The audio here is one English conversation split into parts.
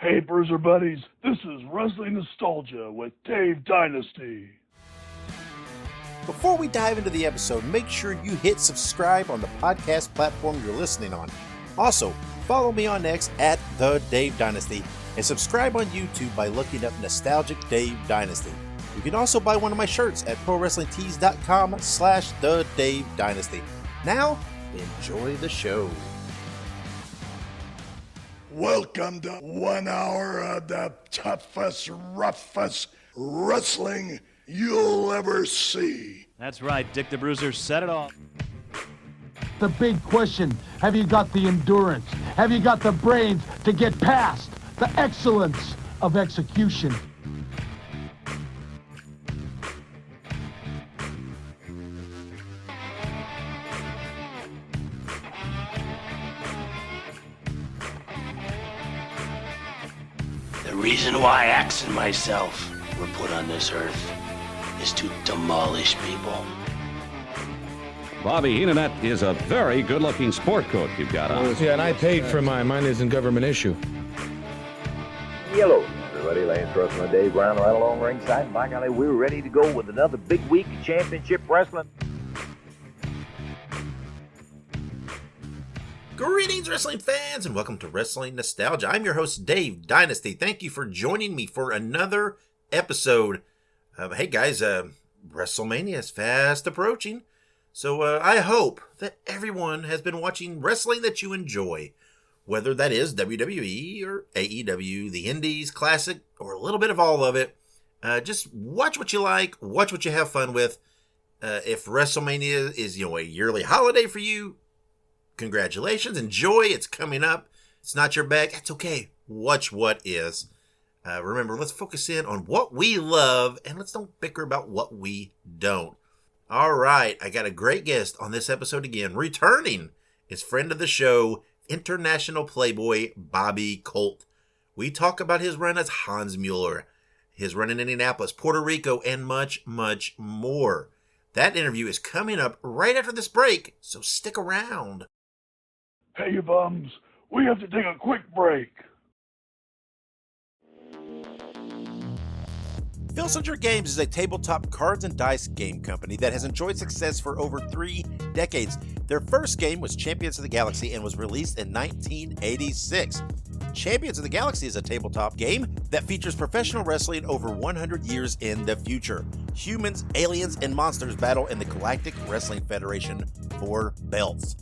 Hey, Bruiser buddies, this is Wrestling Nostalgia with Dave Dynasty. Before we dive into the episode, make sure you hit subscribe on the podcast platform you're listening on. Also, follow me on X at The Dave Dynasty and subscribe on YouTube by looking up Nostalgic Dave Dynasty. You can also buy one of my shirts at ProWrestlingTees.com/The Dave Dynasty. Now, enjoy the show. Welcome to 1 hour of the toughest, roughest wrestling you'll ever see. That's right, Dick the Bruiser said it all. The big question, have you got the endurance? Have you got the brains to get past the excellence of execution? The reason why Axe and myself were put on this earth is to demolish people. Bobby Heenan, that is a very good-looking sport coat you've got on. Yeah, and I paid for mine. Mine isn't government issue. Hello, everybody. Lance Russell and Dave Brown right along ringside. And by golly, we're ready to go with another big week of championship wrestling. Greetings, wrestling fans, and welcome to Wrestling Nostalgia. I'm your host, Dave Dynasty. Thank you for joining me for another episode. Hey, guys, WrestleMania is fast approaching, so I hope that everyone has been watching wrestling that you enjoy, whether that is WWE or AEW, the Indies, Classic, or a little bit of all of it. Just watch what you like, watch what you have fun with. If WrestleMania is, a yearly holiday for you, congratulations, enjoy, it's coming up. It's not your bag, that's okay. Watch what is. Remember, let's focus in on what we love, and let's don't bicker about what we don't. All right, I got a great guest on this episode again. Returning is friend of the show, international playboy Bobby Colt. We talk about his run as Hans Mueller, his run in Indianapolis, Puerto Rico, and much, much more. That interview is coming up right after this break, so stick around. Hey, you bums, we have to take a quick break. Filsinger Games is a tabletop cards and dice game company that has enjoyed success for over 3 decades. Their first game was Champions of the Galaxy and was released in 1986. Champions of the Galaxy is a tabletop game that features professional wrestling over 100 years in the future. Humans, aliens, and monsters battle in the Galactic Wrestling Federation for belts.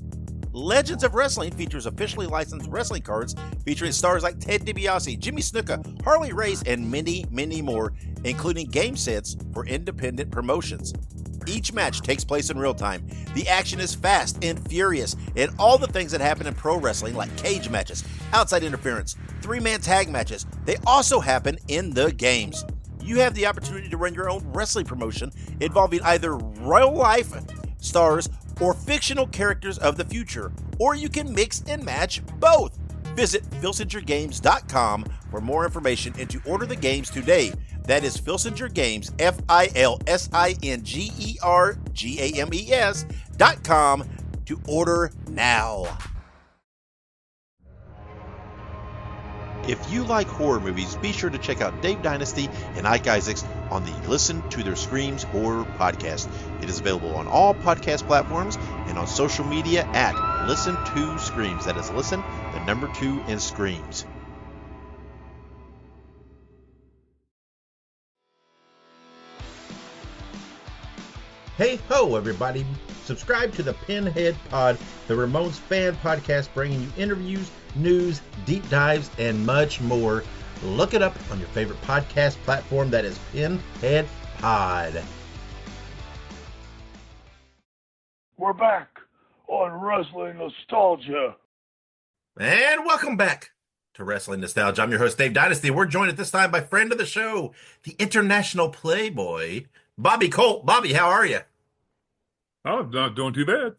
Legends of Wrestling features officially licensed wrestling cards featuring stars like Ted DiBiase, Jimmy Snuka, Harley Race, and many, many more, including game sets for independent promotions. Each match takes place in real time. The action is fast and furious, and all the things that happen in pro wrestling, like cage matches, outside interference, 3-man tag matches, they also happen in the games. You have the opportunity to run your own wrestling promotion involving either real life stars or fictional characters of the future, or you can mix and match both. Visit filsingergames.com for more information and to order the games today. That is Filsinger Games, FILSINGERGAMES.com to order now. If you like horror movies, be sure to check out Dave Dynasty and Ike Isaacs on the Listen to Their Screams Horror Podcast. It is available on all podcast platforms and on social media at Listen to Screams. That is Listen, the number 2 in Screams. Hey ho, everybody. Subscribe to the Pinhead Pod, the Ramones fan podcast, bringing you interviews, news, deep dives, and much more. Look it up on your favorite podcast platform. That is Pinhead Pod. We're back on Wrestling Nostalgia. And welcome back to Wrestling Nostalgia. I'm your host, Dave Dynasty. We're joined at this time by friend of the show, the international playboy, Bobby Colt. Bobby, how are you? Oh, not doing too bad.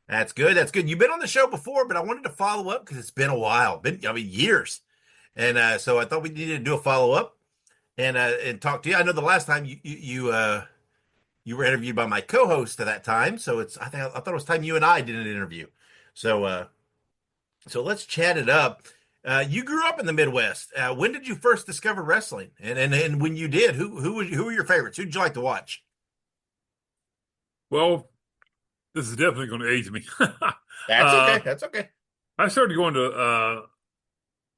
That's good. That's good. You've been on the show before, but I wanted to follow up because it's been a while, years. And so I thought we needed to do a follow up and talk to you. I know the last time you were interviewed by my co-host at that time, so I thought it was time you and I did an interview. So let's chat it up. You grew up in the Midwest. When did you first discover wrestling? And when you did, who were your favorites? Who did you like to watch? Well, this is definitely going to age me. That's okay. That's okay. I started going to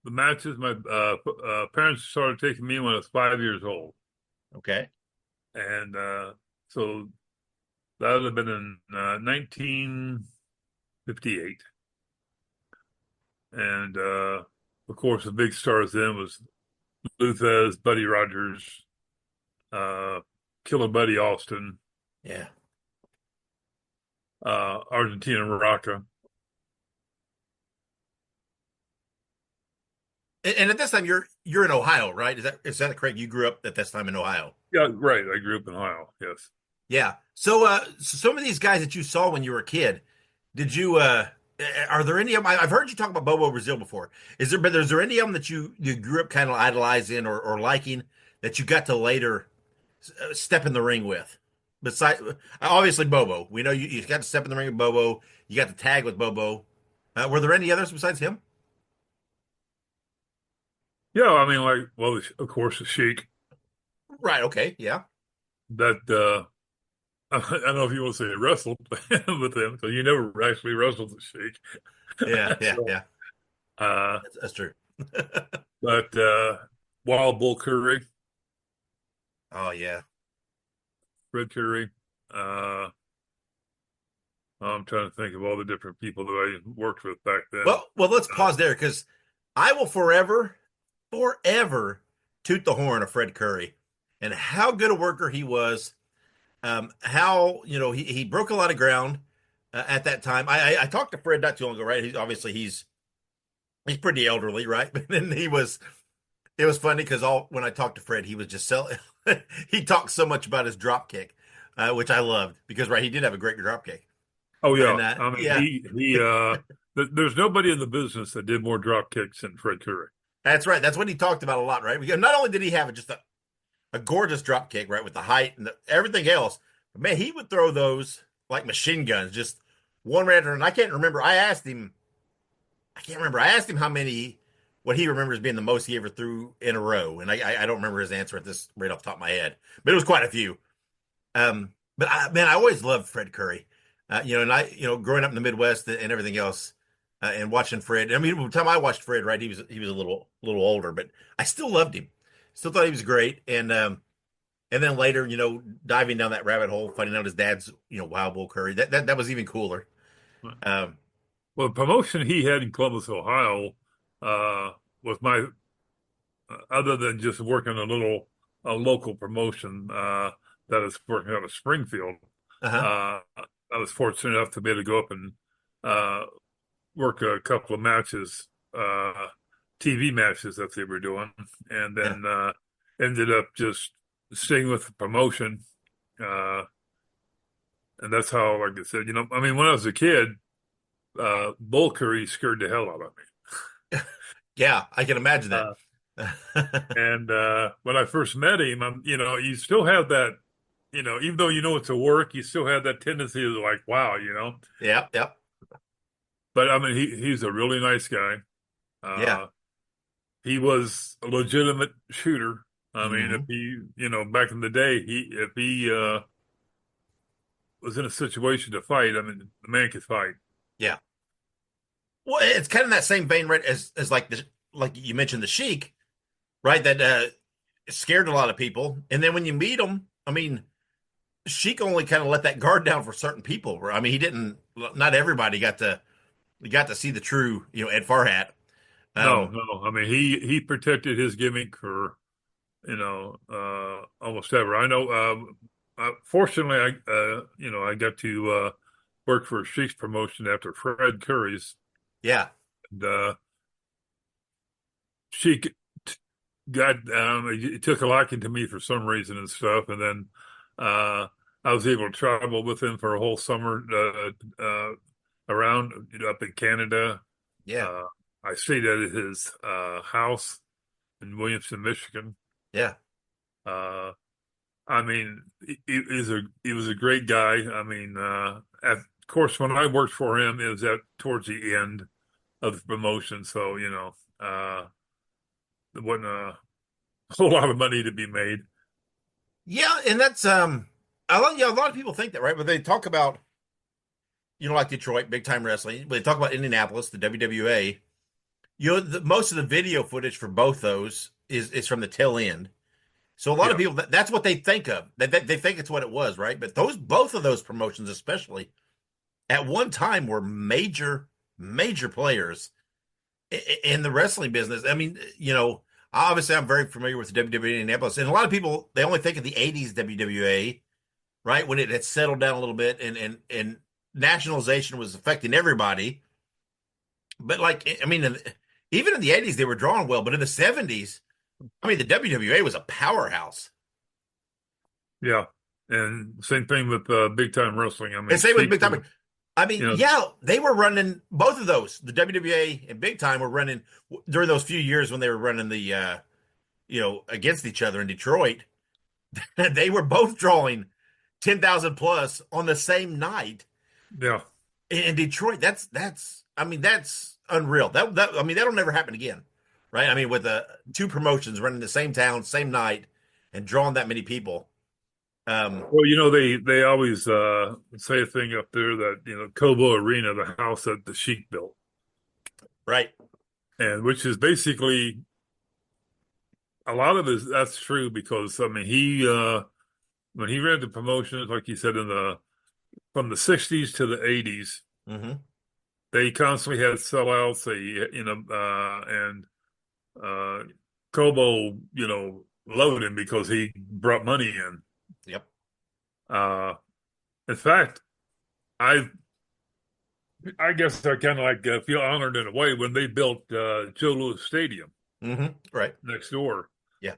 the matches. My parents started taking me when I was 5 years old. Okay. And so that would have been in 1958. And of course, the big stars then was Luthez, Buddy Rogers, Killer Buddy Austin, Yeah. Argentina Rocca. And at this time, you're in Ohio, right? Is that correct? You grew up at this time in Ohio. Yeah, right. I grew up in Ohio. Yes. Yeah. So, so some of these guys that you saw when you were a kid, did you? Are there any of them? I've heard you talk about Bobo Brazil before. Is there any of them that you grew up kind of idolizing or liking that you got to later step in the ring with? Besides, obviously Bobo. We know you got to step in the ring with Bobo. You got to tag with Bobo. Were there any others besides him? Yeah, I mean, like, well, of course, the Sheik. Right. Okay. Yeah. That I don't know if you want to say wrestled with him, so you never actually wrestled the Sheik. Yeah. Yeah. So, yeah. That's true. But Wild Bull Curry, Oh yeah. Fred Curry. I'm trying to think of all the different people that I worked with back then. Well, let's pause there because I will forever toot the horn of Fred Curry and how good a worker he was. How he broke a lot of ground at that time. I talked to Fred not too long ago, right? He's pretty elderly, right? But then it was funny because when I talked to Fred, he was just selling. He talked so much about his drop kick, which I loved because he did have a great drop kick. Oh yeah, And, I mean yeah. he there's nobody in the business that did more drop kicks than Fred Curry. That's right. That's what he talked about a lot, right? Because not only did he have just a gorgeous drop kick, right, with the height and everything else, but man, he would throw those like machine guns, just one right after. And I can't remember. I asked him what he remembers being the most he ever threw in a row, and I don't remember his answer at this right off the top of my head, but it was quite a few. But I always loved Fred Curry, and growing up in the Midwest and everything else. And watching Fred, I mean, by the time I watched Fred, right, he was a little older, but I still loved him. Still thought he was great. And then later, diving down that rabbit hole, finding out his dad's, Wild Bull Curry, that was even cooler. Well, the promotion he had in Columbus, Ohio, was my other than just working a local promotion that is working out of Springfield. Uh-huh. I was fortunate enough to be able to go up and work a couple of matches, TV matches that they were doing, and then ended up just staying with the promotion. And that's how, like I said, I mean, when I was a kid, Bull Curry scared the hell out of me. Yeah, I can imagine that. And when I first met him, you still have that, even though it's a work, you still have that tendency to like, wow, Yep. But I mean, he's a really nice guy. Yeah. He was a legitimate shooter. I mean, if he, back in the day, if he was in a situation to fight, I mean, the man could fight. Yeah. Well, it's kind of that same vein, right? As like you mentioned, the Sheik, right? That scared a lot of people, and then when you meet him, I mean, Sheik only kind of let that guard down for certain people. I mean, he didn't. Not everybody got to see the true, Ed Farhat. No. I mean, he protected his gimmick for, almost ever. I know. Fortunately, I got to work for Sheik's promotion after Fred Curry's. Yeah. And Sheik he took a liking to me for some reason and stuff, and then I was able to travel with him for a whole summer around up in Canada. Yeah. I stayed at his house in Williamson, Michigan. Yeah. I mean, he was a great guy. I mean, of course, when I worked for him, it was towards the end of the promotion. So, there wasn't a whole lot of money to be made. Yeah, and that's a lot of people think that, right? But they talk about, like Detroit, big time wrestling. But they talk about Indianapolis, the WWA. Most of the video footage for both those is from the tail end. So a lot of people, that's what they think of. They think it's what it was, right? But both of those promotions, especially, at one time were major players in the wrestling business. I mean, obviously I'm very familiar with the WWE Indianapolis, and a lot of people, they only think of the 80s WWA, right? When it had settled down a little bit and nationalization was affecting everybody. But even in the 80s, they were drawing well, but in the 70s, the WWA was a powerhouse. Yeah. And same thing with big time wrestling. And same with big time. They were running both of those. The WWA and big time were running during those few years when they were running the, against each other in Detroit. They were both drawing 10,000 plus on the same night. Yeah. In Detroit, that's unreal. That'll never happen again, right? With two promotions running the same town, same night, and drawing that many people. Well, they always say a thing up there that Cobo Arena, the house that the Sheik built, right? And which is basically a lot of it. That's true because he when he ran the promotions, like you said, from the 60s to the 80s. Mm-hmm. They constantly had sellouts. And Cobo, loved him because he brought money in. Yep. In fact, I guess I kind of feel honored in a way when they built Joe Louis Stadium, right next door. Yeah.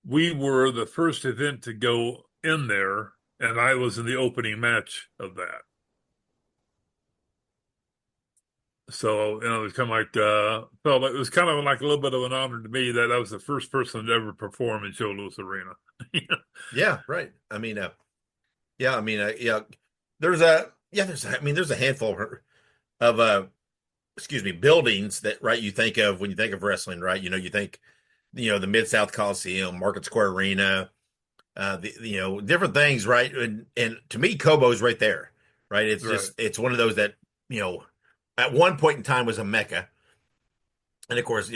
We were the first event to go in there, and I was in the opening match of that. So, it was kind of it was kind of like a little bit of an honor to me that I was the first person to ever perform in Joe Louis Arena. Yeah, right. There's a handful of buildings that, right, you think of when you think of wrestling, right? You think, the Mid-South Coliseum, Market Square Arena, different things, right? And to me, Cobo's right there, right? It's just, it's one of those that, at one point in time was a mecca. And of course,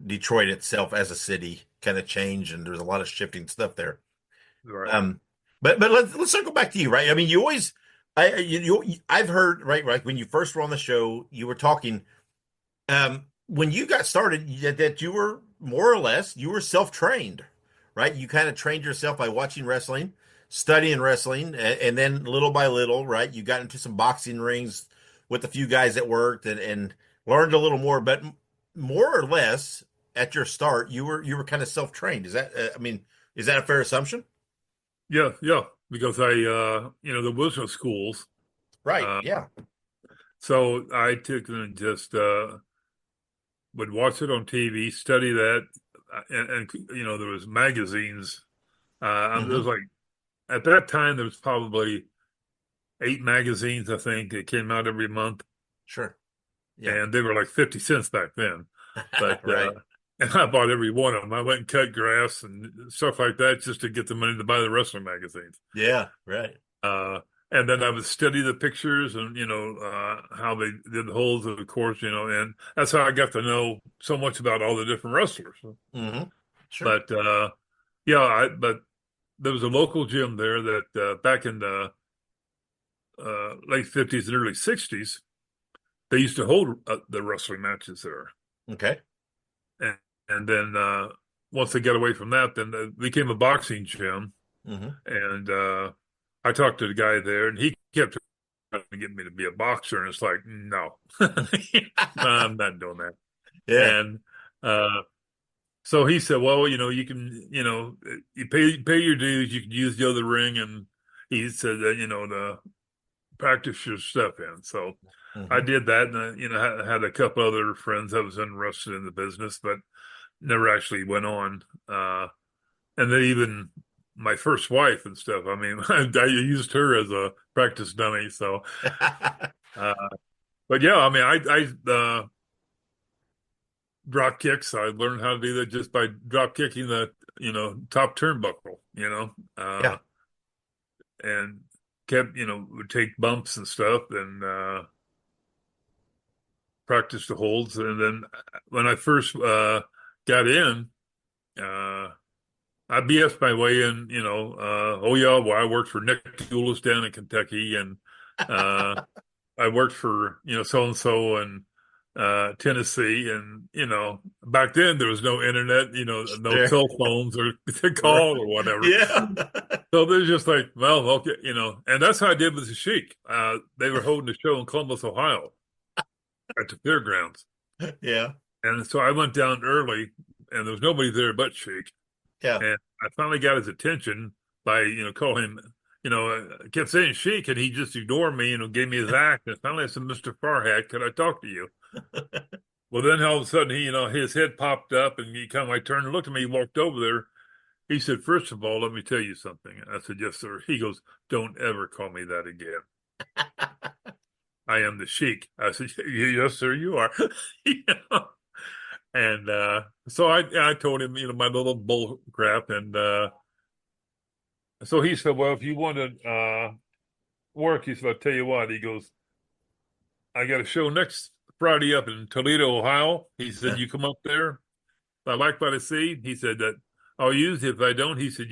Detroit itself as a city kind of changed, and there's a lot of shifting stuff there. Right. But let's circle back to you, right? You always, I've heard, right, when you first were on the show, you were talking, when you got started, that you were more or less, you were self-trained, right? You kind of trained yourself by watching wrestling, studying wrestling, and then little by little, right, you got into some boxing rings with a few guys that worked and learned a little more, but more or less at your start, you were kind of self-trained. Is that, is that a fair assumption? Yeah. Because there was no schools. Right. Yeah. So I took and just would watch it on TV, study that, and there was magazines. There was at that time there was probably 8 magazines, I think, that came out every month. Sure. Yeah. And they were 50 cents back then. But right. And I bought every one of them. I went and cut grass and stuff like that just to get the money to buy the wrestling magazines. Yeah, right. And then I would study the pictures and, how they did the holds, of course, and that's how I got to know so much about all the different wrestlers. Mm-hmm. Sure. But, but there was a local gym there that back in the late 50s and early 60s, they used to hold the wrestling matches there. Okay. And then once they got away from that, then it became a boxing gym. Mm-hmm. And I talked to the guy there, and he kept trying to get me to be a boxer, and it's like, no, I'm not doing that. Yeah. And so he said, well, you can, you pay your dues, you can use the other ring, and he said that, to practice your stuff in. So I did that, and I had a couple other friends that was interested in the business, but never actually went on. And then even my first wife and stuff, I used her as a practice dummy. So, but yeah, drop kicks. I learned how to do that just by drop kicking the top turnbuckle. Yeah. And kept would take bumps and stuff and practice the holds. And then when I first got in, I BS my way in. Oh yeah, well I worked for Nick Gulas down in Kentucky, and I worked for so and so and Tennessee, and back then there was no internet, no cell phones or to call or whatever. Yeah. So they're just like, well, okay, and that's how I did with the Sheik. They were holding a show in Columbus, Ohio, at the fairgrounds. Yeah. And so I went down early, and there was nobody there but Sheik. Yeah. And I finally got his attention by calling him. I kept saying Sheik, and he just ignored me, gave me his act. And finally I said, Mr. Farhat, could I talk to you? Well, then all of a sudden, his head popped up, and I turned and looked at me. He walked over there. He said, first of all, let me tell you something. I said, yes, sir. He goes, don't ever call me that again. I am the Sheik. I said, yes, sir, you are. And so I told him, my little bull crap. And so he said, well, if you want to work, he said, I'll tell you what. He goes, I got a show next Friday up in Toledo, Ohio. He said, you come up there. If I like what I see, he said that I'll use it. If I don't, he said,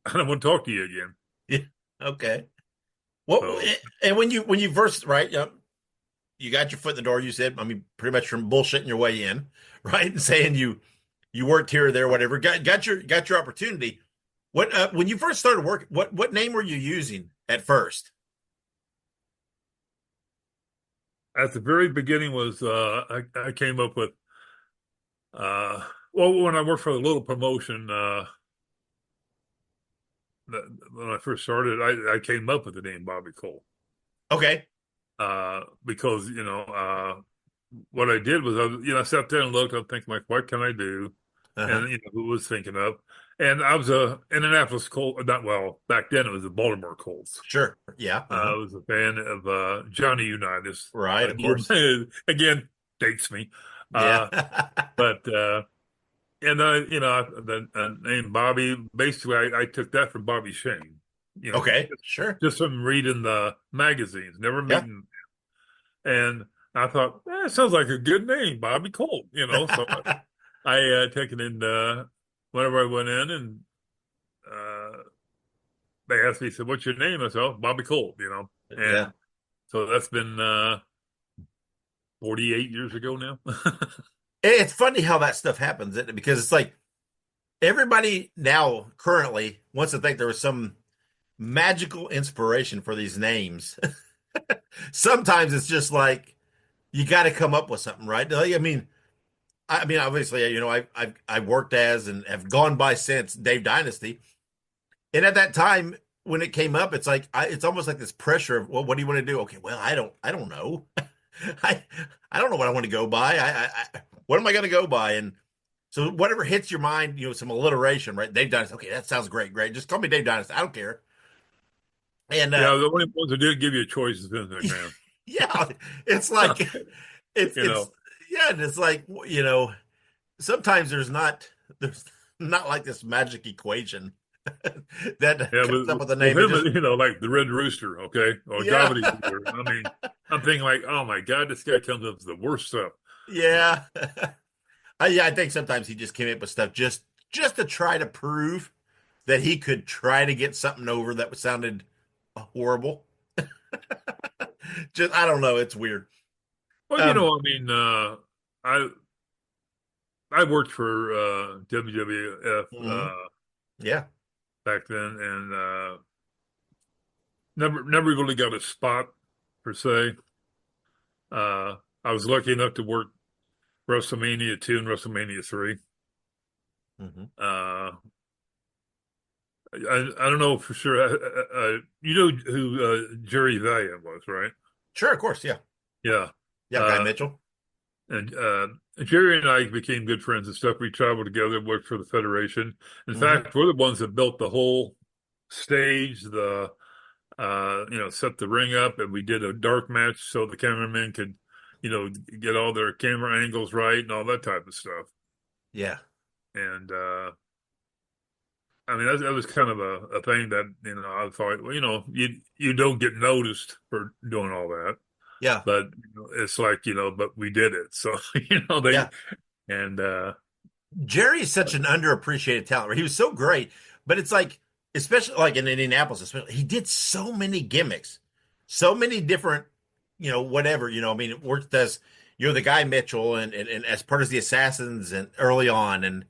I don't want to talk to you again. Yeah. Okay. Well, and when you first, right, you got your foot in the door, you said, pretty much from bullshitting your way in, right? And saying you worked here or there, whatever, got your opportunity. What, when you first started work, what name were you using at first? At the very beginning was, I came up with, when I worked for a little promotion, when I first started, I came up with the name Bobby Colt. Okay. Because, what I did was, I sat there and looked, I'm thinking, like, what can I do? Uh-huh. And, who was thinking of? And I was a Indianapolis Colt, back then it was the Baltimore Colts. Sure. Yeah. Uh-huh. I was a fan of Johnny Unitas. Right, of course. Again, dates me. Yeah. But, and the name Bobby, basically I took that from Bobby Shane. Okay, sure. Just from reading the magazines, never meeting. And I thought, it sounds like a good name, Bobby Colt, So I took it in whenever I went in, and they asked me, said, what's your name? I said, oh, Bobby Colt, And so that's been 48 years ago now. It's funny how that stuff happens, isn't it? Because it's like everybody now currently wants to think there was some magical inspiration for these names. Sometimes it's just like you got to come up with something, right? I mean, obviously, I've worked as and have gone by since Dave Dynasty, and at that time when it came up, it's like it's almost like this pressure of, well, what do you want to do? Okay, well, I don't know. I don't know what I want to go by. What am I going to go by? And so whatever hits your mind, some alliteration, right? Dave Dynasty. Okay, that sounds great. Just call me Dave Dynasty. I don't care. And the only ones that didn't give you a choice is Instagram. Yeah, it's like and it's like sometimes there's not like this magic equation that comes up with the name. Like the Red Rooster, okay, or Gravity Rooster. I'm thinking like, oh my God, this guy comes up with the worst stuff. Yeah, I think sometimes he just came up with stuff just to try to prove that he could try to get something over that sounded horrible. I don't know. It's weird. Well, I worked for WWF back then, and never really got a spot per se. I was lucky enough to work WrestleMania 2 and WrestleMania 3. Mm-hmm. I don't know for sure. You know who Jerry Valiant was, right? Sure, of course, yeah. Yeah. Guy Mitchell. And Jerry and I became good friends and stuff. We traveled together, worked for the Federation. In fact, we're the ones that built the whole stage, set the ring up, and we did a dark match so the cameramen could get all their camera angles right and all that type of stuff. Yeah. And I mean, that was kind of a thing that, I thought, well, you don't get noticed for doing all that. Yeah. But it's like, but we did it. So, and Jerry is such an underappreciated talent. He was so great, but it's like, especially like in Indianapolis, he did so many gimmicks, so many different, whatever, I mean, it worked as, the guy Mitchell and as part of the Assassins and early on and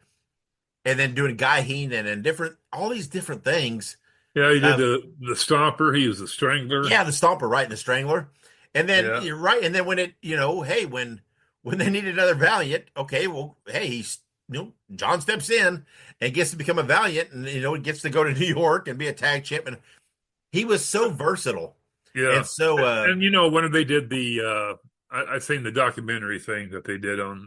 then doing Guy Heenan and all these different things. Yeah, he did the Stomper. He was the Strangler. Yeah, the Stomper, right, and the Strangler. And then you're right. And then when it, hey, when they needed another Valiant, okay, well, hey, he's John steps in and gets to become a Valiant, and he gets to go to New York and be a tag champ. And he was so versatile. Yeah. And so, when they did the, I've seen the documentary thing that they did on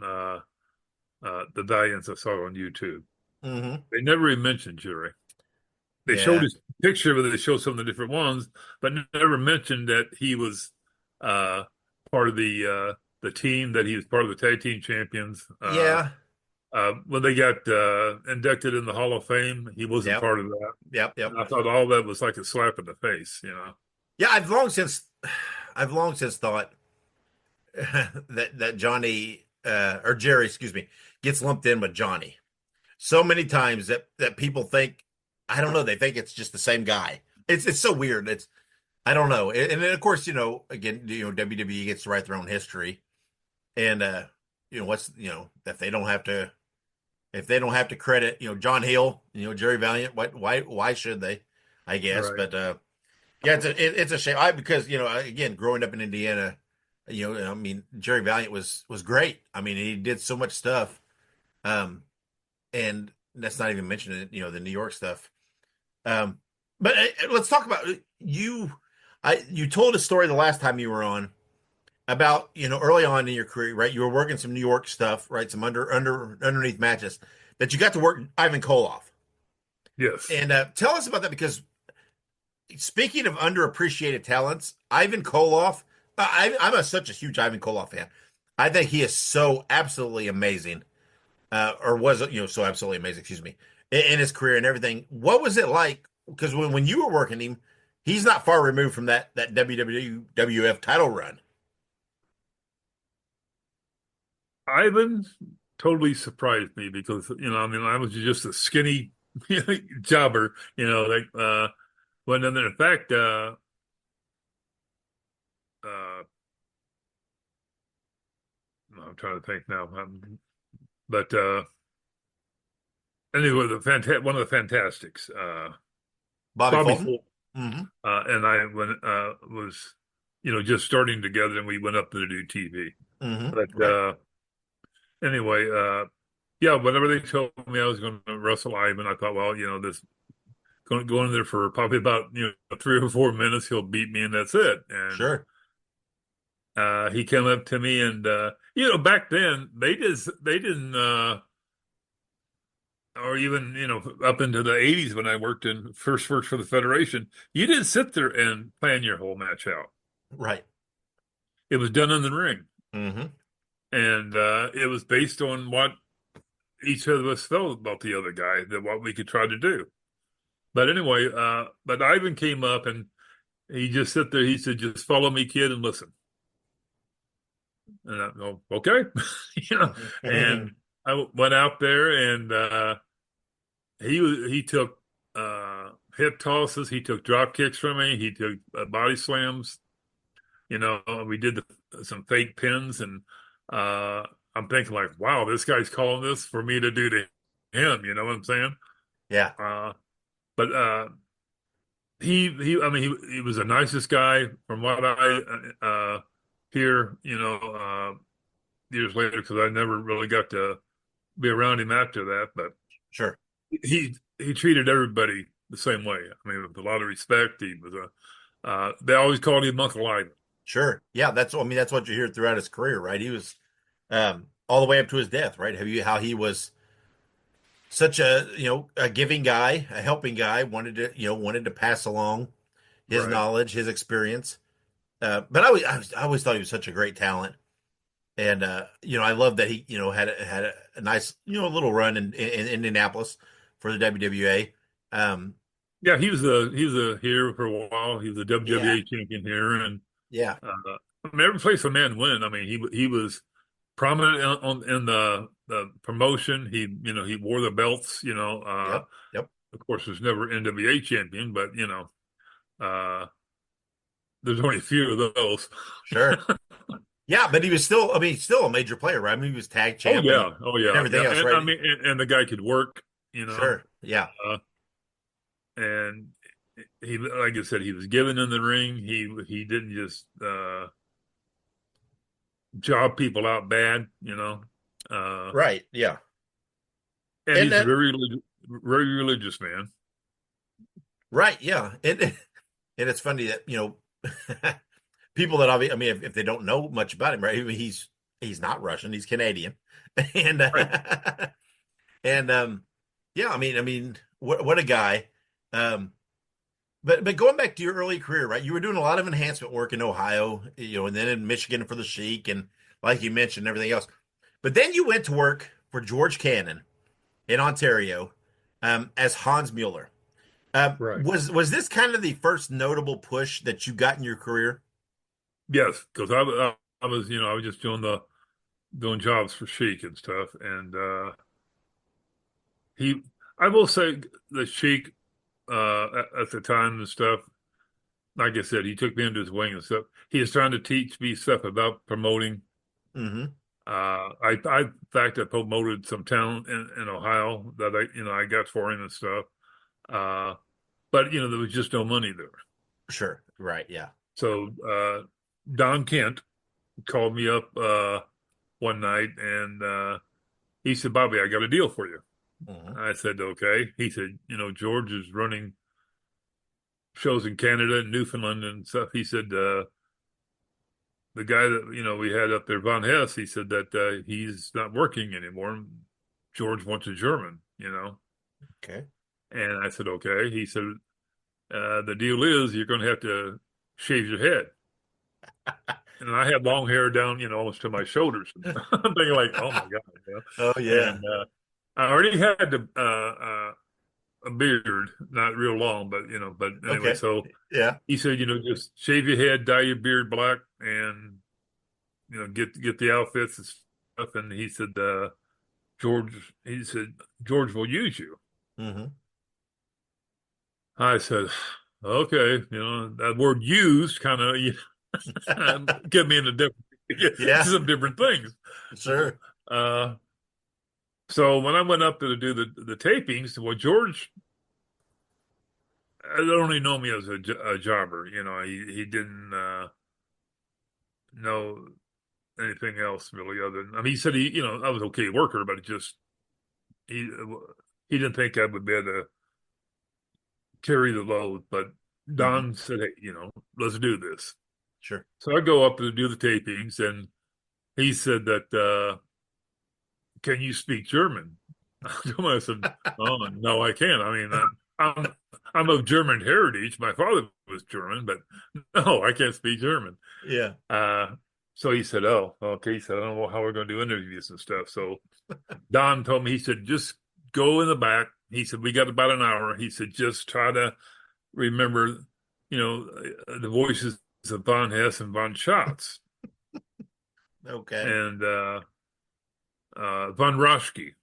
the Valiants I saw on YouTube. Mm-hmm. They never even mentioned Jerry. They showed his picture, but they showed some of the different ones, but never mentioned that he was part of the team, that he was part of the tag team champions. When they got inducted in the Hall of Fame, he wasn't part of that. Yep. I thought all that was like a slap in the face, Yeah, I've long since thought that Johnny or Jerry, excuse me, gets lumped in with Johnny. So many times that people think, I don't know, they think it's just the same guy. It's so weird. I don't know. And then of course, again, WWE gets to write their own history. And if they don't have to credit, John Hill, Jerry Valiant, why should they? I guess. Right. But it's a shame. Because again, growing up in Indiana, I mean, Jerry Valiant was great. I mean, he did so much stuff. And that's not even mentioning the New York stuff. But let's talk about you. You told a story the last time you were on about, early on in your career, right? You were working some New York stuff, right? Some underneath matches that you got to work Ivan Koloff. Yes. And tell us about that, because speaking of underappreciated talents, Ivan Koloff, I'm such a huge Ivan Koloff fan. I think he is so absolutely amazing, or was, so absolutely amazing, excuse me, in his career and everything. What was it like? Because when you were working him, he's not far removed from that WWF title run. Ivan totally surprised me because, I was just a skinny jobber, when in fact, I'm trying to think now, but anyway, one of the Fantastics, Bobby Fulton. Mm-hmm. And I was, just starting together, and we went up to do TV. Mm-hmm. But right. Anyway, whenever they told me I was going to wrestle Ivan, I thought, well, this going to go in there for probably about 3 or 4 minutes. He'll beat me, and that's it. And sure. He came up to me, and back then they didn't, or even up into the 80s when I first worked for the Federation, you didn't sit there and plan your whole match out. Right. It was done in the ring. Mm-hmm. And it was based on what each of us felt about the other guy, what we could try to do. But anyway, but Ivan came up, and he just sat there. He said, "Just follow me, kid, and listen." And I go, "Okay," And I went out there, and he took hip tosses, he took drop kicks from me, he took body slams. We did some fake pins, and I'm thinking like, wow, this guy's calling this for me to do to him. You know what I'm saying? Yeah. But he was the nicest guy from what I hear, years later, because I never really got to be around him after that. But sure, he treated everybody the same way. I mean, with a lot of respect. He was they always called him Uncle Ivan. Sure. Yeah, that's what you hear throughout his career, right? He was all the way up to his death, right? How he was such a giving guy, a helping guy, wanted to pass along his knowledge, his experience. But I always thought he was such a great talent. And I love that he had a nice little run in Indianapolis for the WWA. Yeah, he was a here for a while. He was a Yeah, WWA champion here, and yeah, every place a man win. I mean, he was prominent in the promotion. He wore the belts. yep, yep, Of course, was never NWA champion, but there's only a few of those. sure. Yeah, but he was still, I mean, still a major player, right? I mean, he was tag Oh champ yeah, oh and yeah, everything yeah. else, And right? I mean, and the guy could work. Sure, yeah, And he, like I said, he was given in the ring. He didn't just job people out bad. right, yeah. And And he's a that, very religious man. right, yeah. And it's funny that, people that I mean, if they don't know much about him, right? I mean, he's not Russian, he's Canadian. And Right. and yeah, I mean, what a guy. But going back to your early career, right? You were doing a lot of enhancement work in Ohio, and then in Michigan for the Sheik, and like you mentioned, everything else. But then you went to work for George Cannon in Ontario, as Hans Mueller. Right. Was this kind of the first notable push that you got in your career? Yes, because I was I was just doing jobs for Sheik and stuff, and I will say the Sheik at the time and stuff. Like I said, he took me under his wing and stuff. He was trying to teach me stuff about promoting. Mm-hmm. In fact, I promoted some talent in Ohio that I got for him and stuff. But there was just no money there. Sure. Right. Yeah. So Don Kent called me up one night and he said, "Bobby, I got a deal for you." Mm-hmm. I said, "Okay." He said, "George is running shows in Canada and Newfoundland and stuff." He said, "The guy that we had up there, Von Hess," he said that he's not working anymore. George wants a German. Okay. And I said, "Okay." He said, "The deal is you're going to have to shave your head." And I had long hair down, almost to my shoulders. I'm thinking like, "Oh my God." Oh yeah. And I already had a beard, not real long, but but anyway, Okay. so Yeah. he said, just shave your head, dye your beard black, and get the outfits and stuff. And he said, George will use you. Mm-hmm. I said, okay, that word used kind of get me into Yeah. some different things. Sure. So when I went up to do the tapings, well, George, I don't even know me as a jobber. He didn't know anything else really other than, I mean, he said I was okay worker, but he didn't think I would be able to carry the load. But Don said, "Hey, let's do this." Sure. So I go up to do the tapings, and he said that, "Can you speak German?" I said, "Oh no, I can't. I mean, I'm of German heritage. My father was German, but no, I can't speak German." Yeah. So he said, "Oh, okay." He said, "I don't know how we're going to do interviews and stuff." So Don told me, he said, "Just go in the back." He said, "We got about an hour." He said, "Just try to remember, the voices of Von Hess and Von Schatz." Okay. And Von Roschke.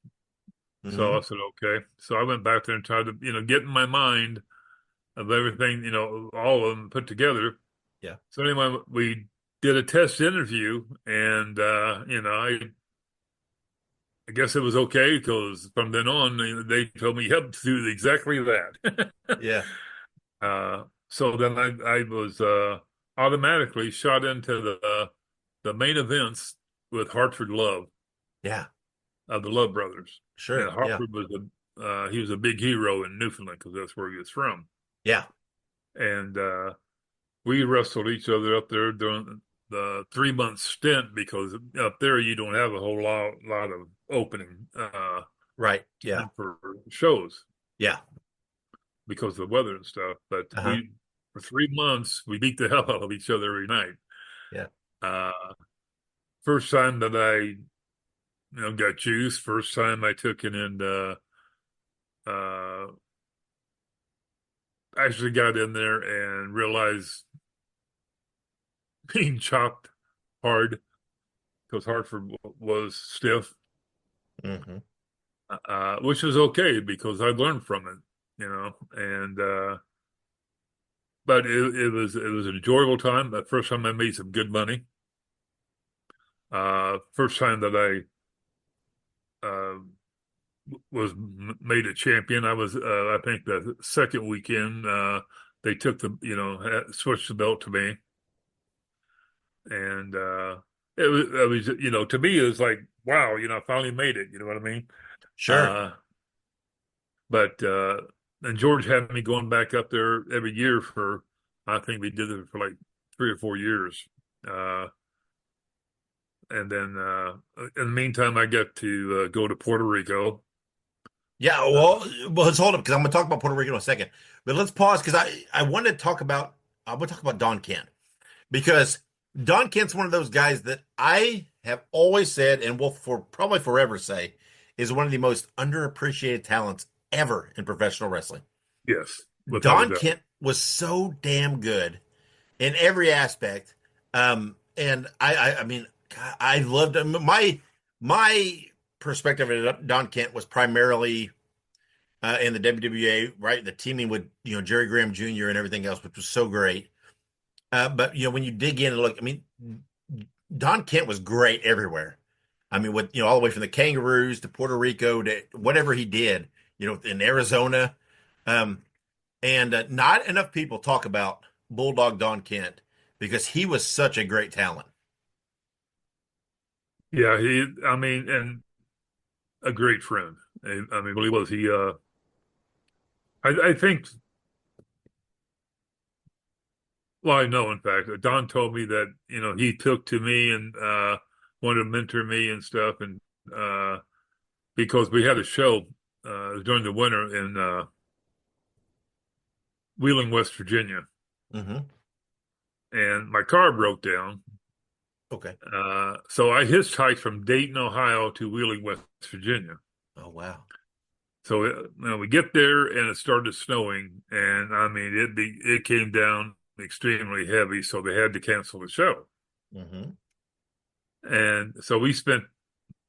Mm-hmm. So I said, okay. So I went back there and tried to, get in my mind of everything, all of them put together. Yeah. So anyway, we did a test interview, and I guess it was okay because from then on they told me, "Yep, do exactly that." Yeah. So then I was automatically shot into the main events with Hartford Love. Yeah. Of the Love Brothers. Sure. And Hartford was he was a big hero in Newfoundland because that's where he was from. Yeah. And we wrestled each other up there during the 3-month stint because up there you don't have a whole lot of opening right. Yeah. for shows. Yeah. Because of the weather and stuff. But for 3 months we beat the hell out of each other every night. Yeah. first time that I, got juice. First time I took it and actually got in there and realized being chopped hard because Hartford was stiff, which was okay because I learned from it, and but it was an enjoyable time. The first time I made some good money. First time that I was made a champion. I was, I think, the second weekend they took switched the belt to me, and it was to me it was like, wow, I finally made it. You know what I mean? Sure. But and George had me going back up there every year for, I think we did it for like 3 or 4 years. And then in the meantime, I got to go to Puerto Rico. Yeah, well, let's hold up because I'm going to talk about Puerto Rico in a second. But let's pause because I want to talk about Don Kent, because Don Kent's one of those guys that I have always said and will probably forever say is one of the most underappreciated talents ever in professional wrestling. Yes. Don Kent was so damn good in every aspect. And I mean, I loved him. My perspective of Don Kent was primarily in the WWA, right? The teaming with, Jerry Graham Jr. and everything else, which was so great. But, when you dig in and look, I mean, Don Kent was great everywhere. I mean, with, all the way from the Kangaroos to Puerto Rico to whatever he did, in Arizona. And not enough people talk about Bulldog Don Kent because he was such a great talent. Yeah, and a great friend. I mean, really was. He, I think, well, I know, in fact, Don told me that, he took to me and wanted to mentor me and stuff. And because we had a show during the winter in Wheeling, West Virginia. And my car broke down. Okay. So I hitchhiked from Dayton, Ohio to Wheeling, West Virginia. Oh, wow. So we get there and it started snowing, and I mean it came down extremely heavy, so they had to cancel the show. And so we spent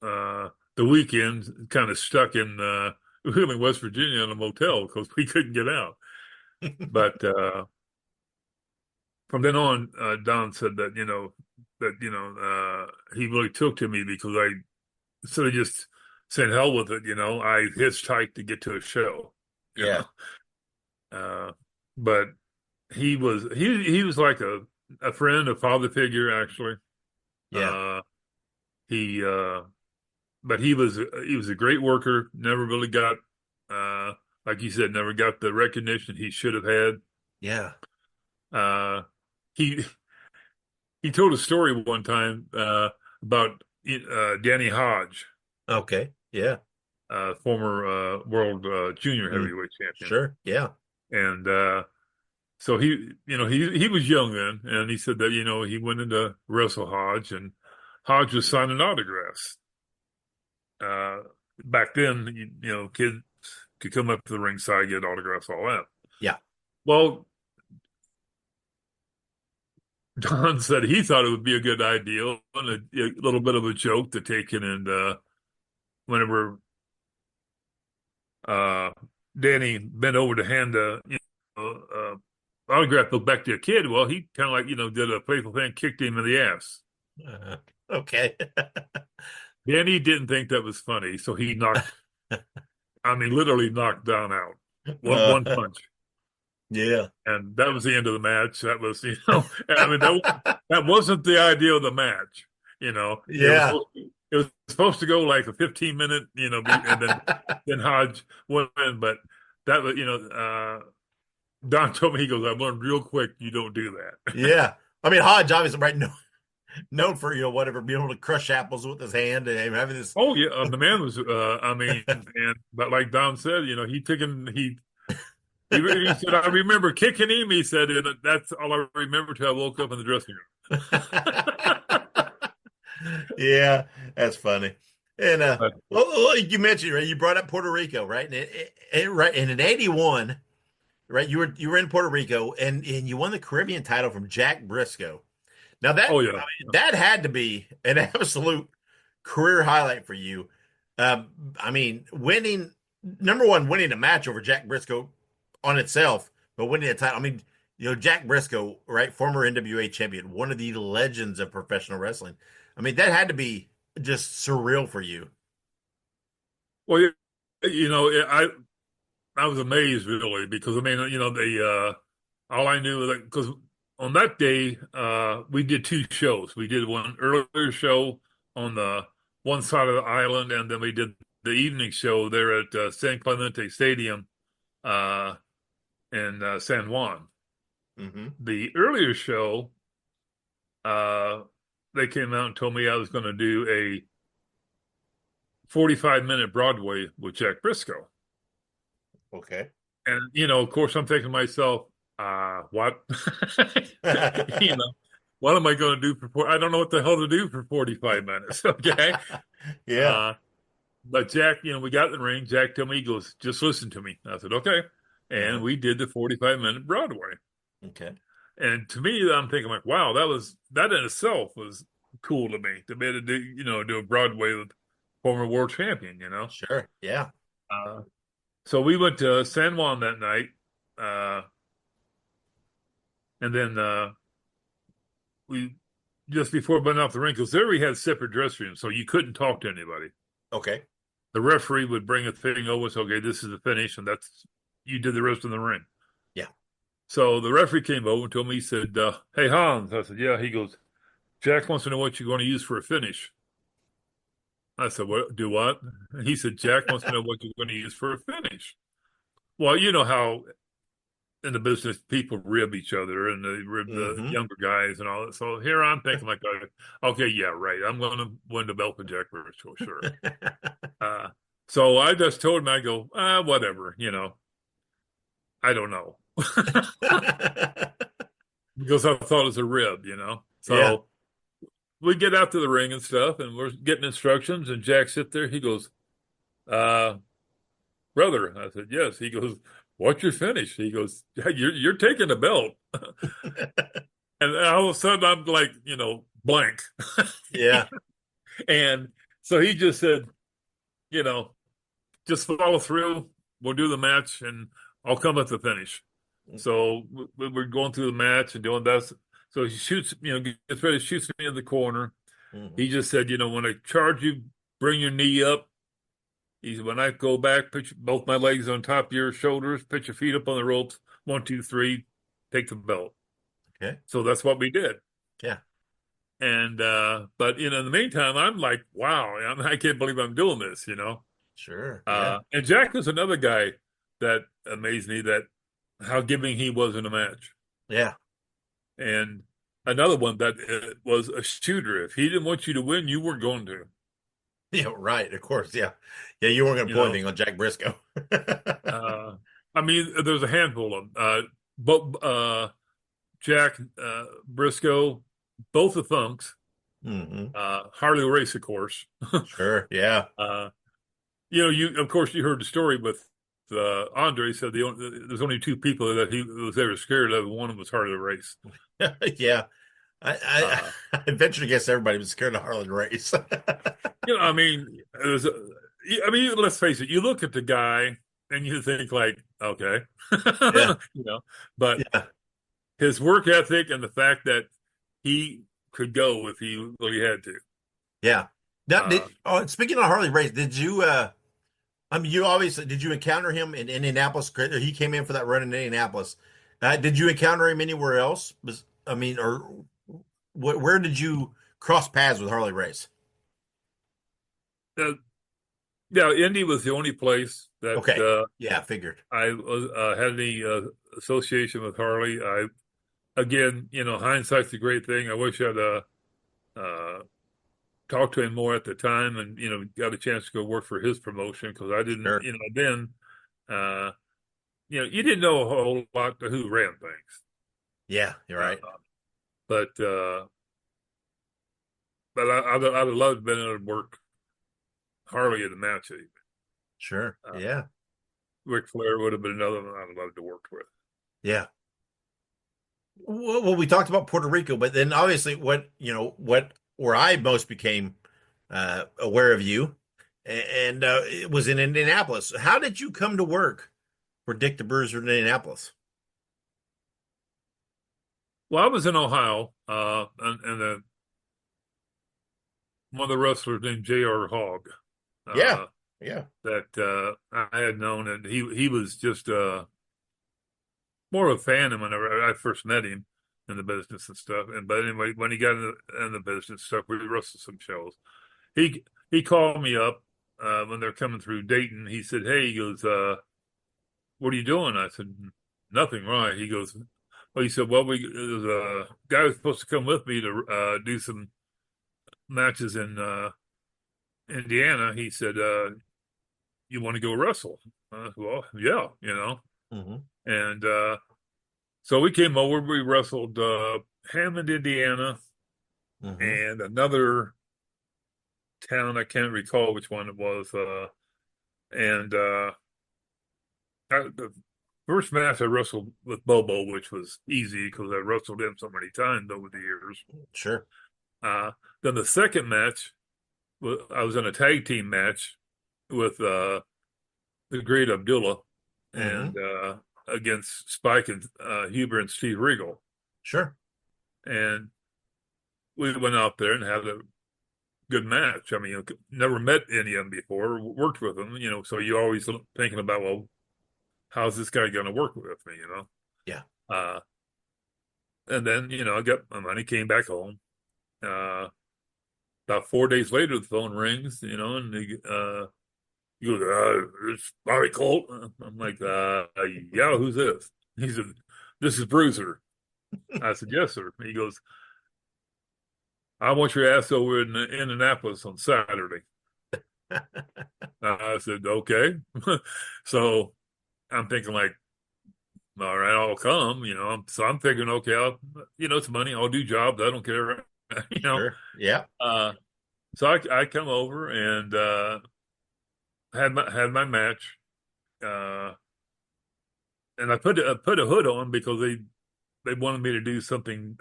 the weekend kind of stuck in Wheeling, West Virginia in a motel because we couldn't get out. But from then on, Don said that he really took to me because I, instead of just saying hell with it, I hitchhiked to get to a show. Yeah. But he was like a friend, a father figure, actually. Yeah. But he was a great worker. Never really got, like you said, never got the recognition he should have had. Yeah. He told a story one time about Danny Hodge. Okay. Yeah. Former world junior heavyweight champion. Sure. Yeah. And so he was young then, and he said that he went into Wrestle Hodge, and Hodge was signing autographs. Back then, kids could come up to the ringside, get autographs, all that. Yeah. Well, Don said he thought it would be a good idea and a little bit of a joke to take in, and whenever Danny bent over to hand the autograph book back to a kid, well, he kind of like did a playful thing, kicked him in the ass. Okay. Danny didn't think that was funny, so he knocked. Literally knocked Don out. One punch. Yeah. And that was the end of the match. That was, that wasn't the idea of the match, Yeah. It was supposed to go like a 15-minute, and then Hodge went in, but that was, Don told me, he goes, I learned real quick, you don't do that. Yeah. Hodge, obviously, right, known for, whatever, being able to crush apples with his hand and having this. Oh, yeah. The man was, but like Don said, he said, I remember kicking him. He said, and that's all I remember till I woke up in the dressing room. Yeah, that's funny. And But, well, you mentioned, right, you brought up Puerto Rico, right? And right, and in '81, right, you were in Puerto Rico, and you won the Caribbean title from Jack Brisco. Now oh that, I yeah, mean, that had to be an absolute career highlight for you. I mean, number one, winning a match over Jack Brisco on itself, but winning a title. I mean, Jack Brisco, right, former NWA champion, one of the legends of professional wrestling. I mean, that had to be just surreal for you. well, I was amazed really because I mean, all I knew was because on that day we did two shows. We did one earlier show on the one side of the island, and then we did the evening show there at San Clemente Stadium in San Juan. Mm-hmm. The earlier show, they came out and told me I was going to do a 45-minute Broadway with Jack Brisco. Okay. And, of course, I'm thinking to myself, what? What am I going to do I don't know what the hell to do for 45 minutes. Okay. Yeah. But Jack, we got in the ring. Jack told me, he goes, just listen to me. I said, okay. And we did the 45-minute Broadway. Okay. And to me, I'm thinking like, wow, that in itself was cool to me to be able to do a Broadway with former world champion, Sure. Yeah. So we went to San Juan that night. And then we just before went off the ring, because there we had separate dressing rooms, so you couldn't talk to anybody. Okay. The referee would bring a thing over, so okay, this is the finish, and you did the rest of the ring. Yeah. So the referee came over and told me, he said, hey, Hans. I said, yeah. He goes, Jack wants to know what you're going to use for a finish. I said, what? Do what? And he said, Jack wants to know what you're going to use for a finish. Well, you know how in the business people rib each other and they rib the younger guys and all that. So here I'm thinking like, okay, yeah, right. I'm going to win the belt with Jack Brisco, sure. So I just told him, I go, whatever, I don't know. Because I thought it was a rib, So Yeah. we get out to the ring and stuff, and we're getting instructions, and Jack sits there. He goes, brother. I said, yes. He goes, what's your finish? He goes, yeah, you're taking the belt. And all of a sudden I'm like, blank. Yeah. And so he just said, just follow through. We'll do the match and I'll come at the finish. So we're going through the match and doing that. So he shoots, gets ready to shoot me in the corner. He just said, when I charge you, bring your knee up. He said, when I go back, put both my legs on top of your shoulders, put your feet up on the ropes. 1, 2, 3, take the belt. Okay. So that's what we did. Yeah. And, but, in the meantime, I'm like, wow, I can't believe I'm doing this, Sure. Yeah. And Jack was another guy that amazed me, that how giving he was in a match. Yeah. And another one that was a shooter. If he didn't want you to win, you weren't going to. Yeah, right. Of course. Yeah. Yeah. You weren't going to put anything on Jack Brisco. I mean, there's a handful of them. But Jack Brisco, both the Funks, Harley Race, of course. Sure. Yeah. Of course, you heard the story with Andre. Said there's only 2 people that he was ever scared of. One of them was Harley Race. Yeah. I venture to guess everybody was scared of Harley Race. I mean, let's face it. You look at the guy and you think like, okay, Yeah. but his work ethic and the fact that he could go if he really had to. Yeah. Now, speaking of Harley Race, did you? You obviously did you encounter him in Indianapolis? He came in for that run in Indianapolis. Did you encounter him anywhere else? Where did you cross paths with Harley Race? Yeah, Indy was the only place that. Okay. Yeah, figured. I had any association with Harley. Again, hindsight's a great thing. I wish I'd talked to him more at the time, and got a chance to go work for his promotion, because I didn't. Sure. Then, you didn't know a whole lot to who ran things. Yeah, you're right. But but I'd have loved to be able to work Harley in the match. Even. Sure. Yeah. Ric Flair would have been another one I'd love to work with. Yeah. Well, we talked about Puerto Rico, but then obviously where I most became aware of you, and it was in Indianapolis. How did you come to work for Dick the Bruiser in Indianapolis? Well, I was in Ohio, and one of the wrestlers named J.R. Hogg. Yeah. That I had known, and he was just more of a fan of whenever I first met him in the business and stuff. But anyway, when he got in the business stuff, we wrestled some shows. He called me up when they're coming through Dayton. He said, "Hey," he goes, "what are you doing?" I said, "Nothing, right?" He goes, "Well," he said, "well, there's a guy who's supposed to come with me to do some matches in Indiana." He said, "You want to go wrestle?" Well, yeah, Mm-hmm. And so we came over. We wrestled Hammond, Indiana, Mm-hmm. and another town. I can't recall which one it was. The first match I wrestled with Bobo, which was easy because I wrestled him so many times over the years. Sure. Then the second match, I was in a tag team match with the Great Abdullah and against Spike and Huber and Steve Regal. Sure. And we went out there and had a good match. I mean, never met any of them before, worked with them, so you always thinking about, well, how's this guy going to work with me, Yeah. And then, I got my money, came back home. About 4 days later, the phone rings, and he goes, "It's Bobby Colt." I'm like, "Yeah, who's this?" He said, "This is Bruiser." I said, "Yes, sir." He goes, "I want your ass over in Indianapolis on Saturday." I said, "Okay." So I'm thinking like, all right, I'll come, So I'm thinking, okay, it's money. I'll do jobs. I don't care. Sure. Yeah. So I come over and had my match, and I put a hood on because they wanted me to do something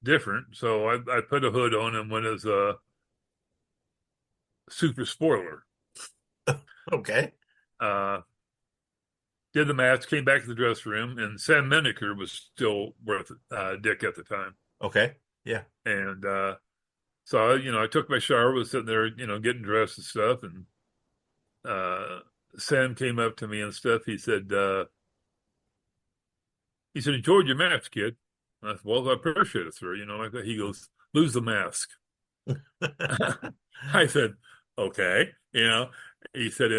different. So I put a hood on and went as a super spoiler. Okay. Did the match, came back to the dressing room, and Sam Menaker was still with Dick at the time. Okay. Yeah. And so I took my shower, was sitting there, getting dressed and stuff, and Sam came up to me and stuff. He said, "Enjoyed your match, kid." I said, "Well, I appreciate it, sir." Like that. He goes, "Lose the mask." I said, "Okay." He said,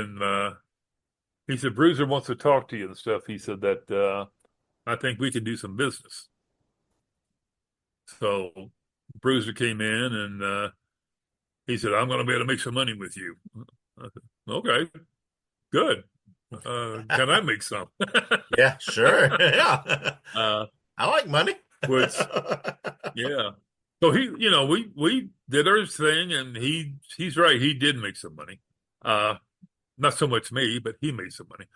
he said, "Bruiser wants to talk to you and stuff." He said that I think we can do some business. So Bruiser came in and he said, "I'm going to be able to make some money with you." I said, "Okay, good. Can I make some?" Yeah, sure. Yeah. I like money. Which, yeah. So we did our thing, and he's right. He did make some money. Not so much me, but he made some money.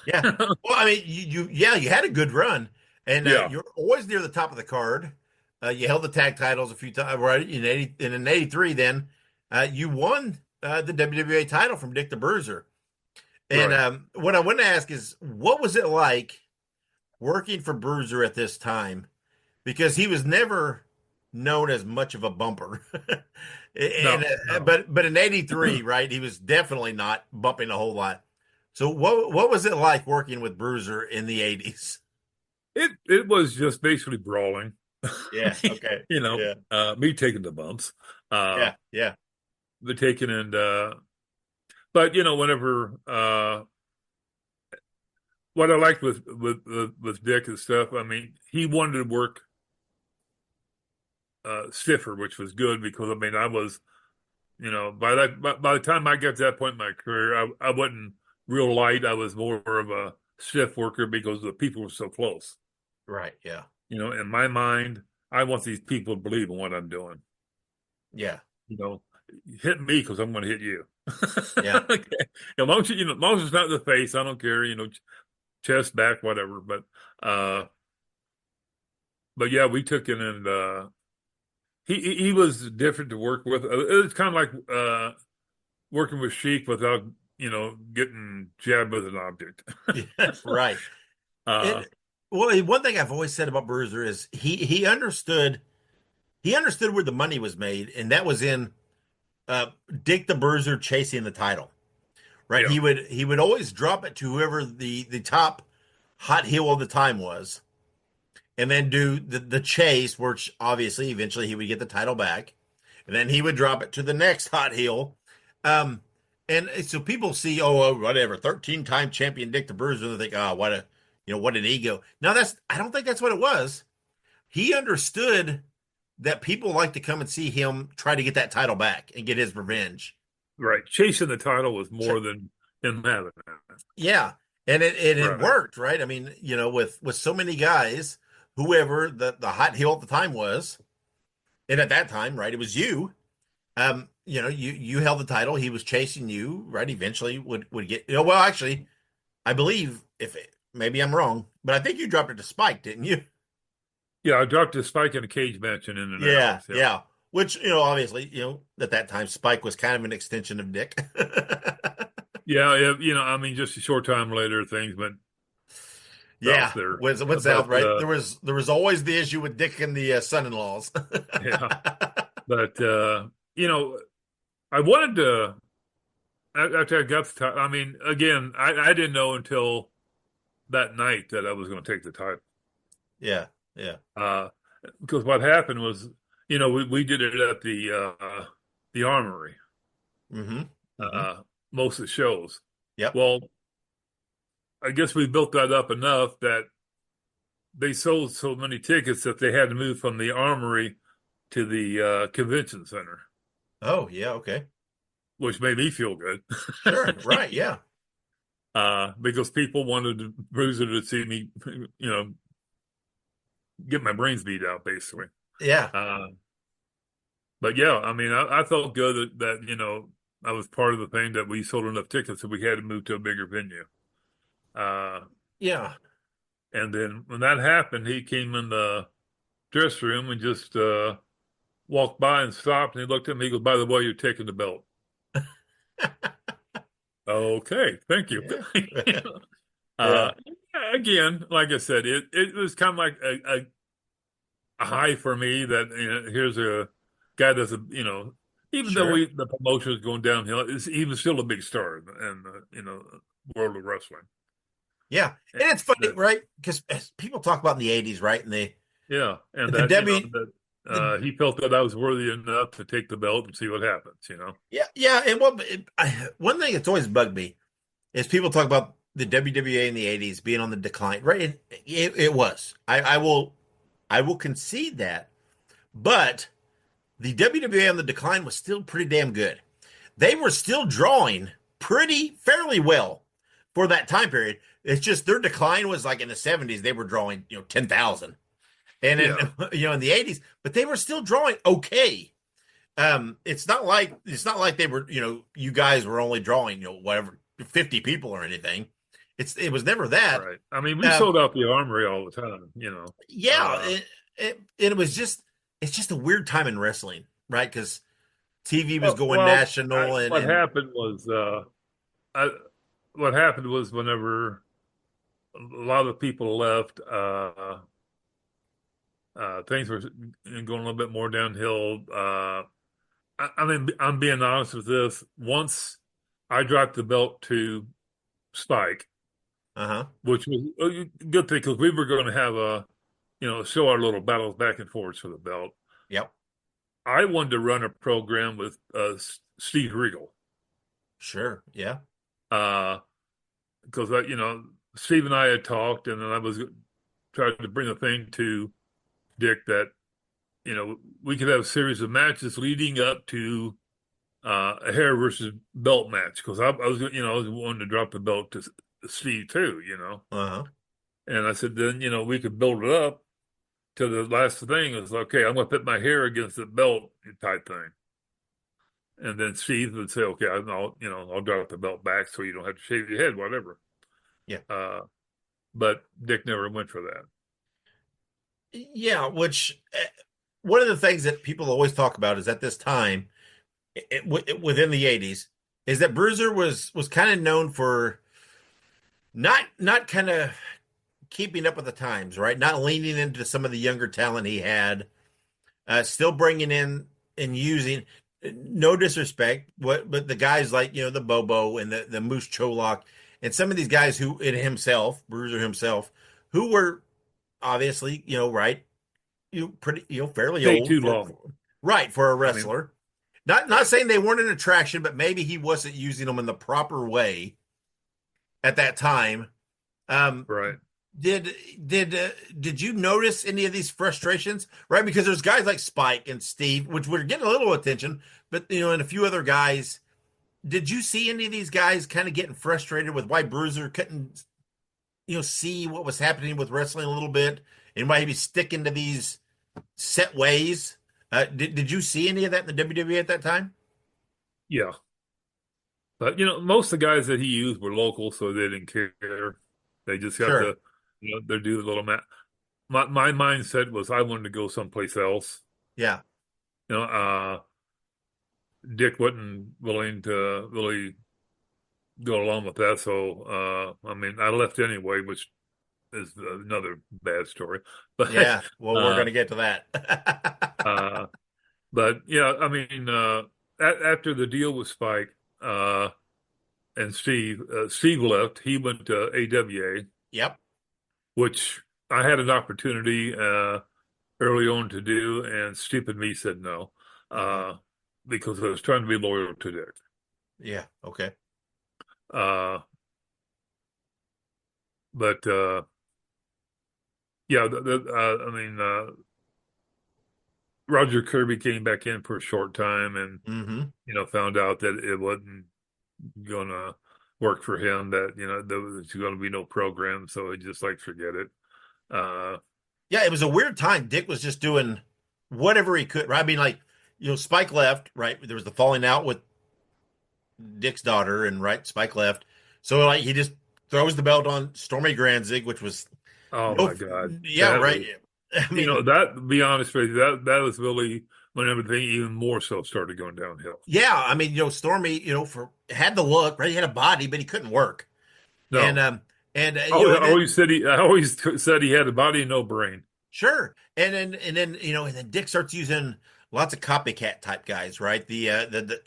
Yeah. Well, I mean, you had a good run, and you're always near the top of the card. You held the tag titles a few times, right? In '83, then you won the WWA title from Dick the Bruiser. And Right. What I want to ask is, what was it like working for Bruiser at this time? Because he was never known as much of a bumper. No. But in '83, right, he was definitely not bumping a whole lot. So what was it like working with Bruiser in the '80s? It was just basically brawling. Yeah. Okay. Me taking the bumps. Yeah. The taking and but whenever what I liked with Dick and stuff, I mean, he wanted to work stiffer, which was good because I mean I was, by the time I got to that point in my career, I wasn't real light. I was more of a stiff worker because the people were so close. Right. Yeah. In my mind, I want these people to believe in what I'm doing. Yeah. Hit me because I'm going to hit you. Yeah. Okay. As long as as long as it's not in the face, I don't care. Chest, back, whatever. But yeah, we took it, and he was different to work with. It was kind of like working with Sheik without getting jabbed with an object. Yeah, right. One thing I've always said about Bruiser is he understood where the money was made, and that was in Dick the Bruiser chasing the title. Right? Yeah. He would always drop it to whoever the top hot heel of the time was, and then do the chase, which obviously eventually he would get the title back, and then he would drop it to the next hot heel. And so people see, whatever, 13-time champion Dick the Bruiser, and they think, what an ego. Now I don't think that's what it was. He understood that people like to come and see him try to get that title back and get his revenge. Right. Chasing the title was more than him having it. Yeah. And it worked, right? I mean, with so many guys, whoever the hot heel at the time was, and at that time, right, it was you. You held the title. He was chasing you, right? Eventually would get. Well, actually, I believe maybe I'm wrong, but I think you dropped it to Spike, didn't you? Yeah, I dropped a Spike in a cage match and in and out. Yeah. Which obviously, at that time, Spike was kind of an extension of Dick. Yeah, I mean, just a short time later, things went. Yeah, there. went south, right? There was always the issue with Dick and the son-in-laws. Yeah, but I wanted to. After I got the title, I mean, again, I didn't know until that night that I was going to take the title. Yeah. Because what happened was, we did it at the Armory. Mm-hmm. Most of the shows. Yep. Well, I guess we built that up enough that they sold so many tickets that they had to move from the Armory to the convention center. Oh, yeah, okay. Which made me feel good. Sure, right, yeah. Because people wanted Bruiser to see me, get my brains beat out, basically. Yeah. But yeah, I mean, I felt good that I was part of the thing, that we sold enough tickets that we had to move to a bigger venue. Yeah. And then when that happened, he came in the dressing room and just walked by and stopped, and he looked at me. He goes, "By the way, you're taking the belt." Okay, thank you. Yeah. Again, like I said, it was kind of like a high for me that here's a guy that's even though the promotion is going downhill, he was still a big star in the world of wrestling. Yeah, and it's funny, right? Because people talk about in the '80s, right? And and he felt that I was worthy enough to take the belt and see what happens. Yeah, and one thing that's always bugged me is people talk about the WWA in the '80s being on the decline, right? And it was. I will concede that, but the WWA on the decline was still pretty damn good. They were still drawing fairly well for that time period. It's just their decline was like in the '70s. They were drawing 10,000, and in the '80s, but they were still drawing okay. It's not like they were you guys were only drawing whatever 50 people or anything. It was never that. Right. I mean, we sold out the Armory all the time. Yeah, it's just a weird time in wrestling, right? Because TV was going national, what happened was whenever a lot of people left, things were going a little bit more downhill. I mean, I'm being honest with this. Once I dropped the belt to Spike, which was a good thing because we were going to have show our little battles back and forth for the belt. Yep. I wanted to run a program with Steve Regal. Sure. Yeah. Because Steve and I had talked, and then I was trying to bring a thing to Dick that we could have a series of matches leading up to a hair versus belt match, because I was wanting to drop the belt to Steve too, and I said then we could build it up to the last thing. It was okay, I'm going to put my hair against the belt type thing. And then Steve would say, okay, I'll drop the belt back so you don't have to shave your head, whatever. Yeah. But Dick never went for that. Yeah, which one of the things that people always talk about is at this time, within the 80s, is that Bruiser was kind of known for not kind of keeping up with the times, right? Not leaning into some of the younger talent he had, still bringing in and using. No disrespect, but the guys like the Bobo and the Moose Cholak and some of these guys who Bruiser himself, who were obviously right, fairly Stay old, too long, right, for a wrestler. Not saying they weren't an attraction, but maybe he wasn't using them in the proper way at that time. Right. Did you notice any of these frustrations? Right, because there's guys like Spike and Steve, which were getting a little attention, but and a few other guys. Did you see any of these guys kind of getting frustrated with why Bruiser couldn't, see what was happening with wrestling a little bit, and why he was sticking to these set ways? Did you see any of that in the WWE at that time? Yeah, but most of the guys that he used were local, so they didn't care. They just got to, they do the little match. My mindset was I wanted to go someplace else. Yeah. Dick wasn't willing to really go along with that, so I left anyway, which is another bad story. But yeah, well, we're going to get to that. But yeah, after the deal with Spike and Steve left. He went to AWA. Yep. Which I had an opportunity early on to do, and stupid me said no, because I was trying to be loyal to Dick. Yeah. Okay. But yeah, Roger Kirby came back in for a short time, and found out that it wasn't gonna work for him. That there was going to be no program, so he just forget it. Yeah, it was a weird time. Dick was just doing whatever he could. Right? Spike left. Right, there was the falling out with Dick's daughter, and Spike left. So he just throws the belt on Stormy Granzig, which was my God. Yeah, right. That, to be honest with you, that was really when everything even more so started going downhill. Yeah, Stormy, had the look, right? He had a body, but he couldn't work. No. I always said he had a body and no brain. Sure. And then Dick starts using lots of copycat type guys, right? And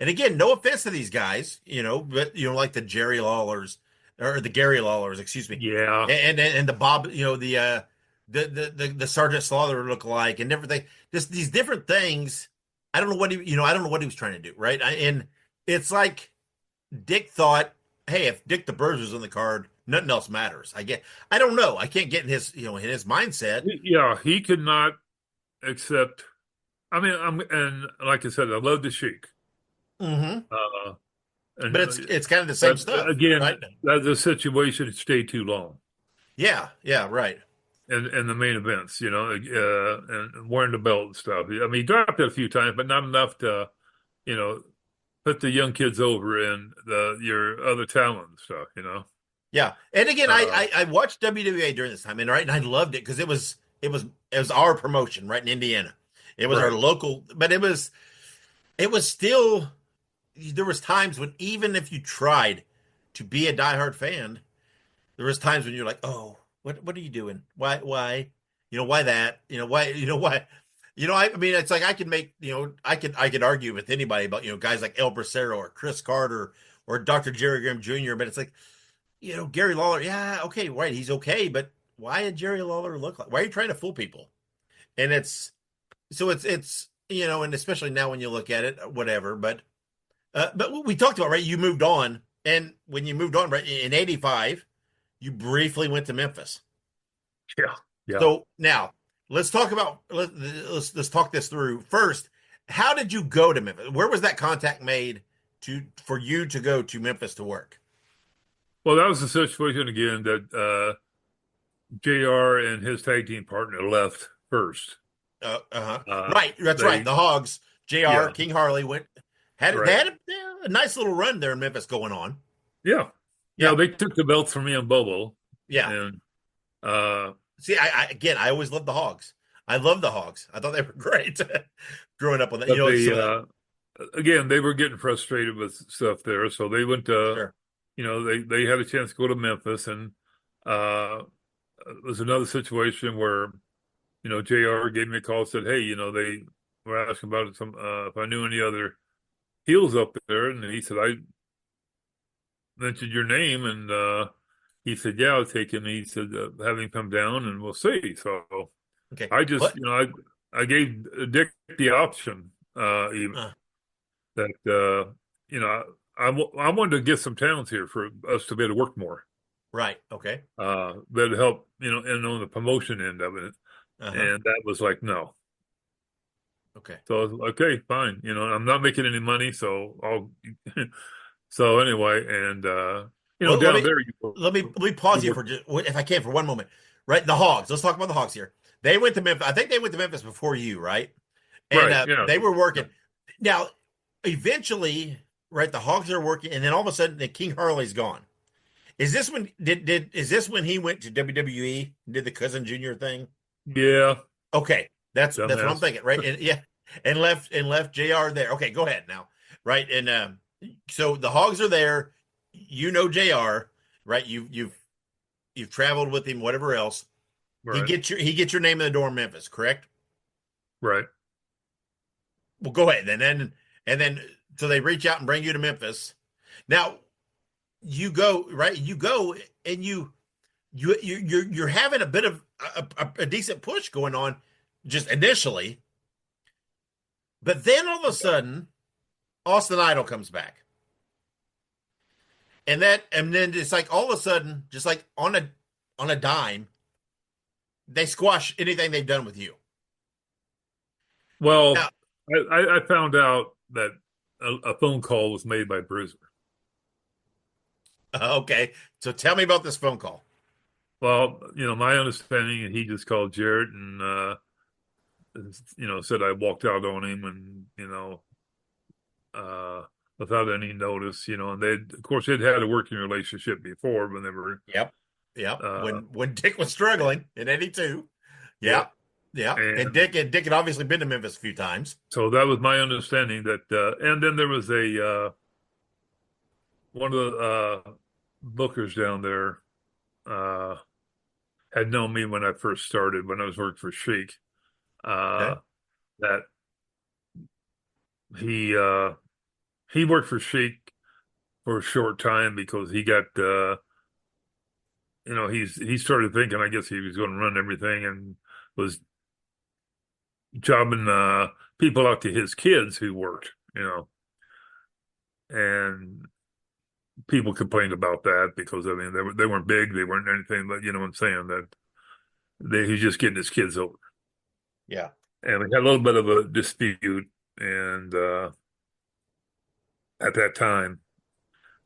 again, no offense to these guys, but like the Jerry Lawlers or the Gary Lawlers, excuse me. Yeah. And the Bob, the Sergeant Slaughter look-alike and everything. Just these different things. I don't know what he was trying to do, right? And it's like Dick thought, hey, if Dick the Bruiser's on the card, nothing else matters. I don't know. I can't get in his, in his mindset. Yeah, he could not accept. And like I said, I love the Sheik. Mm-hmm. But it's kind of the same stuff. Again, right? That's a situation that stayed too long. Yeah, right. And the main events, and wearing the belt and stuff. He dropped it a few times, but not enough to, put the young kids over in your other talent and stuff, Yeah, and again, I watched WWA during this time, and I loved it because it was our promotion, right, in Indiana. It was our local, but it was still. There was times when even if you tried to be a diehard fan, there was times when you're like, oh. What are you doing? Why? Why that? Why? It's like I can make, I could argue with anybody about, guys like El Bracero or Chris Carter or Dr. Jerry Graham Jr., but it's like, Gary Lawler, yeah, okay, right, he's okay, but why did Jerry Lawler look like? Why are you trying to fool people? And it's and especially now when you look at it, whatever, but we talked about, right, you moved on, and when you moved on, right, in 85, you briefly went to Memphis. Yeah. So now let's talk about let's talk this through. First, how did you go to Memphis? Where was that contact made for you to go to Memphis to work? Well, that was the situation again that JR and his tag team partner left first. Right. That's right. The Hogs, JR, King Harley They Right. had a nice little run there in Memphis going on. Yeah. Yeah. They took the belts from me and Bobo. Yeah. And see, I always loved the Hogs. I love the Hogs. I thought they were great growing up on that. but You know, again, they were getting frustrated with stuff there, so they went to, sure. they had a chance to go to Memphis, and it was another situation where, JR gave me a call, said, hey, they were asking about some if I knew any other heels up there, and he said, I mentioned your name, and he said, yeah, I'll take him. He said, have him come down, and we'll see. So Okay. I just, I gave Dick the option, even that, I wanted to get some talents here for us to be able to work more. Right. Okay. That help, and on the promotion end of it. And that was like, no. Okay. So I was like, okay, fine. I'm not making any money, so I'll, so anyway, and, Well, down there. Let me pause you for just, if I can, for one moment. Right, the Hogs. Let's talk about the Hogs here. They went to Memphis. I think they went to Memphis before you, right? And Right, yeah. they were working. Now, eventually, right, the Hogs are working, and then all of a sudden, the King Harley's gone. Is this when is this when he went to WWE and did the Cousin Junior thing? Yeah. Okay, that's what I'm Dumbass. thinking, right? And and left JR there. Okay, go ahead now, right? And so the Hogs are there. JR, right? You've traveled with him, whatever else. Right. He gets your name in the door in Memphis, correct? Right. Well, go ahead. And then so they reach out and bring you to Memphis. Now you go, right? You go and you're having a bit of a decent push going on just initially. But then all of a sudden, Austin Idol comes back. And then it's like all of a sudden, just like on a dime, they squash anything they've done with you. Well, Now, I found out that a phone call was made by Bruiser. Okay, so tell me about this phone call. Well, my understanding, he just called Jarrett and, said I walked out on him and, without any notice, and of course, they'd had a working relationship before when they were. Yep. When Dick was struggling in '82. Yeah. And Dick had obviously been to Memphis a few times. So that was my understanding that, and then there was one of the bookers down there had known me when I first started, when I was working for Sheik, that he worked for Sheik for a short time because he got, he started thinking, I guess he was going to run everything and was jobbing people out to his kids who worked, and people complained about that because they weren't big, they weren't anything, but what I'm saying, that he was just getting his kids over. Yeah. And we had a little bit of a dispute, and at that time,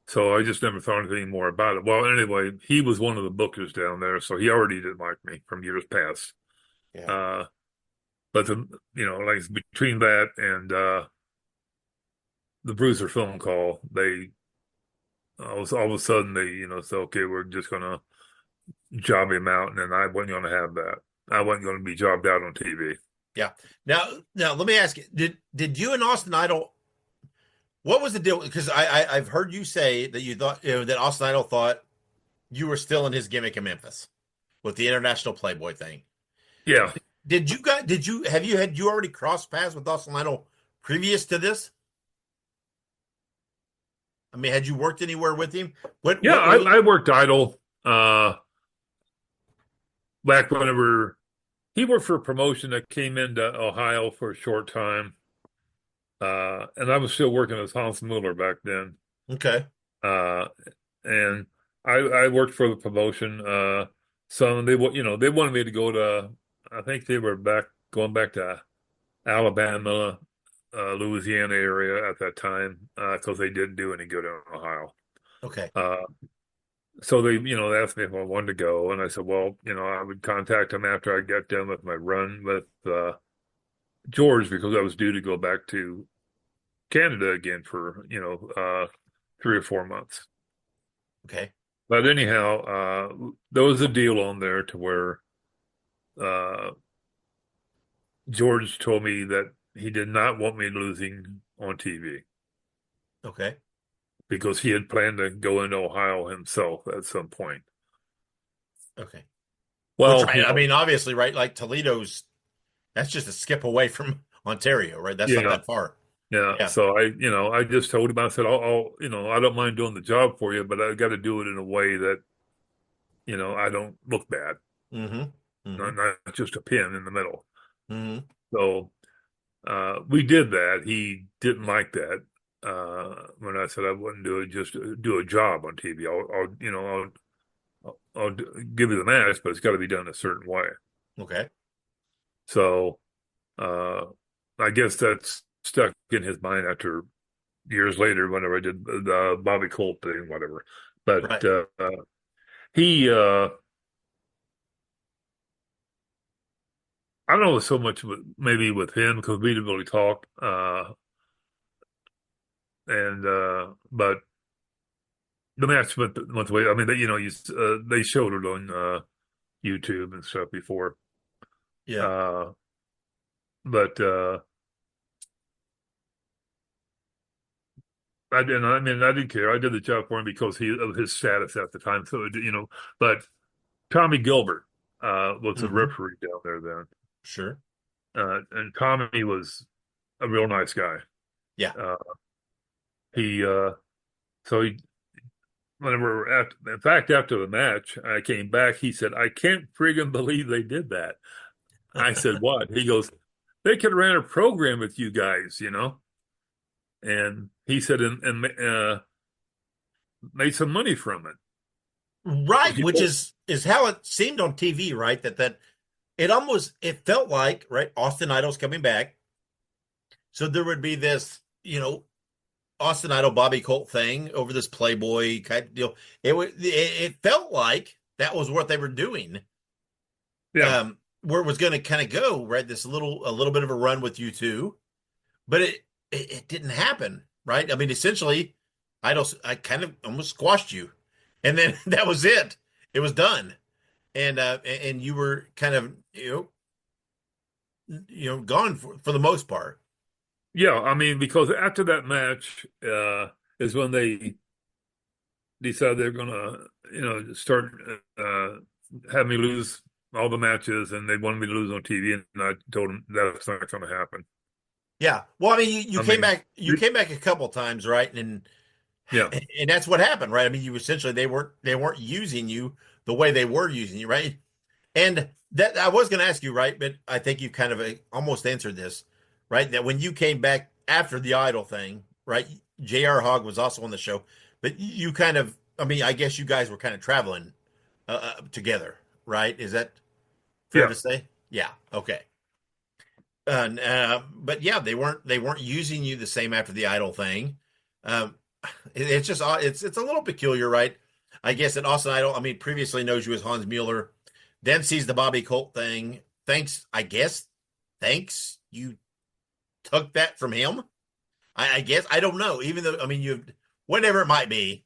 so I just never thought anything more about it. Well, anyway, he was one of the bookers down there, so he already didn't like me from years past. Yeah. But like between that and the Bruiser phone call, they all of a sudden they said, okay, we're just gonna job him out, and then I wasn't going to have that. I wasn't going to be jobbed out on TV. Yeah. Now let me ask you: Did you and Austin Idol? What was the deal? Because I've heard you say that you thought that Austin Idol thought you were still in his gimmick in Memphis with the international Playboy thing. Yeah. Had you already crossed paths with Austin Idol previous to this? I mean, had you worked anywhere with him? I worked Idol back whenever he worked for a promotion that came into Ohio for a short time. And I was still working as Hans Muller back then. Okay. And I worked for the promotion. Some they wanted me to go to. I think they were going back to Alabama, Louisiana area at that time because they didn't do any good in Ohio. Okay. So they asked me if I wanted to go, and I said, well, I would contact them after I got done with my run with George because I was due to go back to Canada again for 3 or 4 months. Okay. But anyhow, there was a deal on there to where George told me that he did not want me losing on TV Okay. because he had planned to go into Ohio himself at some point. Okay. Well, I mean, obviously, right? Like Toledo's, that's just a skip away from Ontario, right? That's not that far. Yeah. So I just told him, I said, I'll I don't mind doing the job for you, but I got to do it in a way that, I don't look bad. Mm-hmm. Not just a pin in the middle. Mm-hmm. So we did that. He didn't like that when I said I wouldn't do it, just do a job on TV. I'll give you the match, but it's got to be done a certain way. Okay. So I guess that's stuck in his mind after years later, whenever I did the Bobby Colt thing, whatever. But right. He, I don't know so much maybe with him because we didn't really talk. But the match went the way. I mean, they showed it on YouTube and stuff before. Yeah. But I didn't care. I did the job for him because of his status at the time. So, but Tommy Gilbert was the referee down there then. Sure. And Tommy was a real nice guy. Yeah. Whenever in fact, after the match, I came back, he said, I can't friggin' believe they did that. I said, what? He goes, they could have ran a program with you guys, And he said, and made some money from it. Right, which is how it seemed on TV, right? That it felt like, right, Austin Idol's coming back. So there would be this, Austin Idol Bobby Colt thing over this Playboy kind of deal. It felt like that was what they were doing. Yeah. Where it was going to kind of go, right? A little bit of a run with you two, but it didn't happen, right? I mean, essentially, I kind of almost squashed you, and then that was it. It was done, and you were kind of gone for the most part. Yeah, I mean, because after that match is when they decided they're going to start have me lose all the matches, and they wanted me to lose on TV, and I told them that's not going to happen. Yeah, well, I mean, you came back. You came back a couple times, right? And that's what happened, right? I mean, you essentially they weren't using you the way they were using you, right? And that I was going to ask you, right? But I think you kind of almost answered this, right? That when you came back after the Idol thing, right? J.R. Hogg was also on the show, but you kind of, I mean, I guess you guys were kind of traveling together, right? Is that fair to say? Yeah. Okay. But yeah, they weren't using you the same after the Idol thing. It's just it's a little peculiar, right? I guess that Austin Idol, I mean, previously knows you as Hans Mueller, then sees the Bobby Colt thing. Thanks, you took that from him. I guess I don't know. Even though, I mean, you whatever it might be,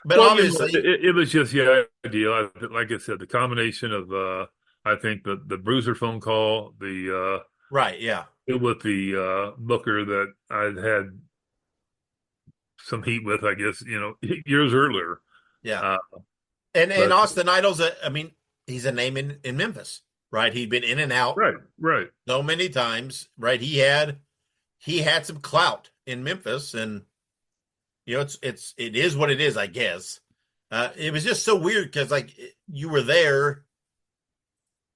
but obviously it was just the idea. Like I said, the combination of I think the Bruiser phone call, the right, yeah, with the booker that I'd had some heat with, I guess, years earlier. Yeah, and Austin Idol's he's a name in Memphis, right? He'd been in and out, right, so many times, right? He had some clout in Memphis, and it is what it is, I guess. It was just so weird because like you were there,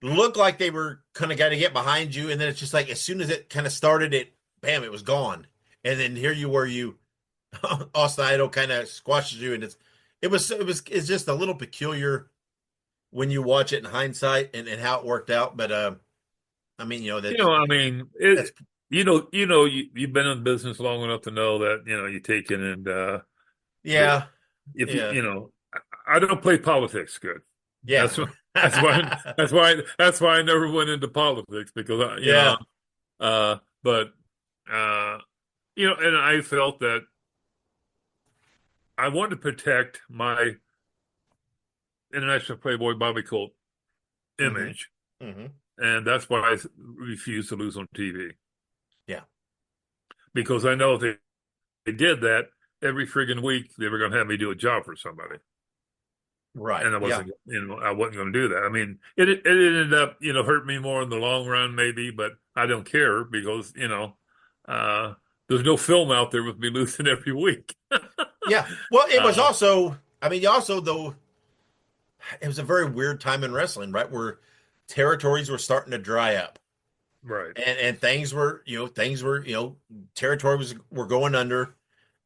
looked like they were kind of got to get behind you, and then it's just like as soon as it kind of started, it was gone, and then here you were, Austin Idol kind of squashes you, and it's just a little peculiar when you watch it in hindsight and how it worked out. But I mean, you've been in business long enough to know that you take it and I don't play politics good. Yeah, that's why I never went into politics because and I felt that I wanted to protect my international Playboy Bobby Colt image, and that's why I refused to lose on TV. Yeah, because I know if they did that every friggin' week, they were going to have me do a job for somebody. Right. And I wasn't, I wasn't going to do that. I mean, it ended up, hurt me more in the long run, maybe, but I don't care because, there's no film out there with me losing every week. Yeah. Well, it was also, though, it was a very weird time in wrestling, right? Where territories were starting to dry up. Right. And things were, territories were going under.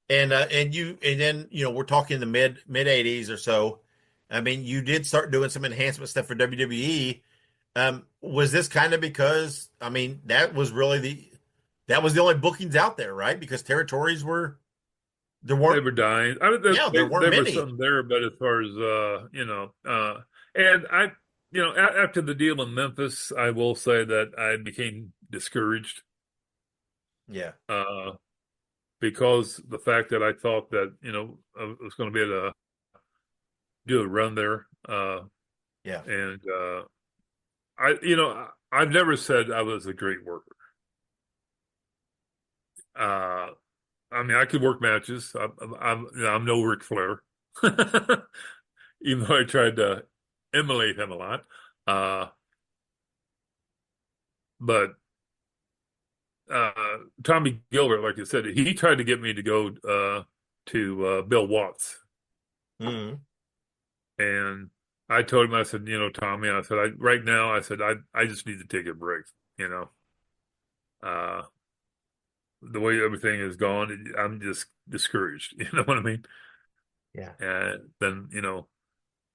And then, we're talking the mid 80s or so. I mean, you did start doing some enhancement stuff for WWE. Was this kind of because, that was really the only bookings out there, right? Because territories they were dying. I mean, there weren't many. Was some there, but as far as, and I, after the deal in Memphis, I will say that I became discouraged. Yeah. Because the fact that I thought that, I was going to be able to do a run there. Yeah. And I've never said I was a great worker. I could work matches. I'm no Ric Flair, even though I tried to emulate him a lot. But Tommy Gilbert, like I said, he tried to get me to go to Bill Watts. Mm-hmm. And I told him, I said, Tommy, I said, right now, I said, I just need to take a break, the way everything is gone, I'm just discouraged. You know what I mean? Yeah. And then,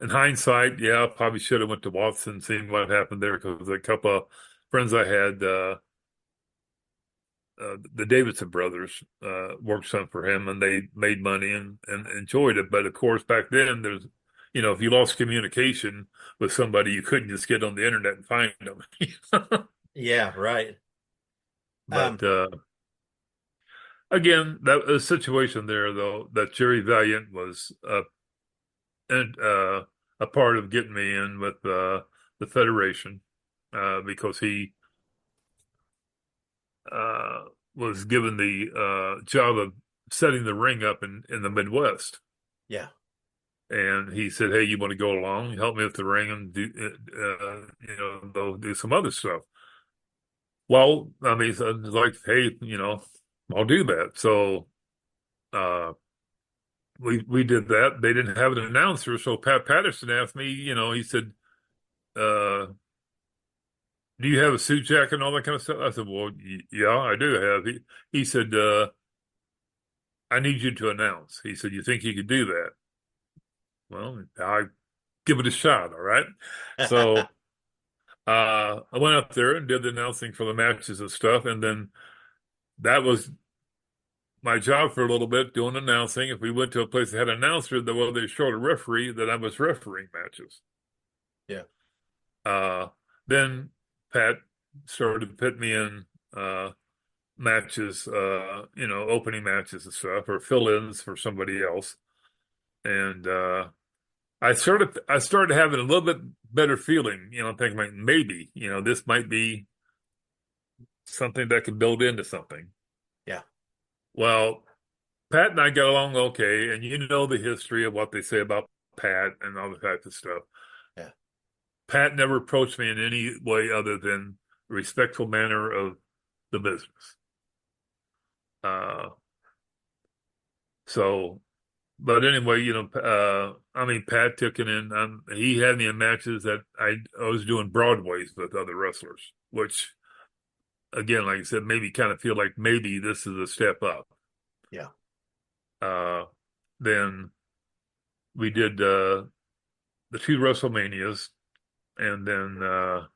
in hindsight, yeah, I probably should have went to Watson and seen what happened there because a couple of friends I had, the Davidson brothers worked some for him, and they made money and enjoyed it. But of course, back then, there's, if you lost communication with somebody, you couldn't just get on the internet and find them. Yeah, right. But again, that situation there, though, that Jerry Valiant was a part of getting me in with the Federation because he was given the job of setting the ring up in the Midwest. Yeah. And he said, "Hey, you want to go along? Help me with the ring and do, they'll do some other stuff." Well, it's like, hey, I'll do that. So, we did that. They didn't have an announcer, so Pat Patterson asked me. He said, "Do you have a suit jacket and all that kind of stuff?" I said, "Well, yeah, I do have." He said, "I need you to announce." He said, "You think you could do that?" Well, I give it a shot. All right. So I went up there and did the announcing for the matches and stuff. And then that was my job for a little bit, doing announcing. If we went to a place that had an announcer, they showed a referee that I was refereeing matches. Yeah. Then Pat started to put me in matches, opening matches and stuff, or fill-ins for somebody else. And I started having a little bit better feeling, thinking like maybe, this might be something that could build into something. Yeah. Well, Pat and I got along okay, and the history of what they say about Pat and all the type of stuff. Yeah. Pat never approached me in any way other than a respectful manner of the business. But anyway, Pat took it in. He had me in matches that I was doing Broadways with other wrestlers, which, again, like I said, maybe kind of feel like maybe this is a step up. Yeah. Then we did the 2 WrestleManias, and then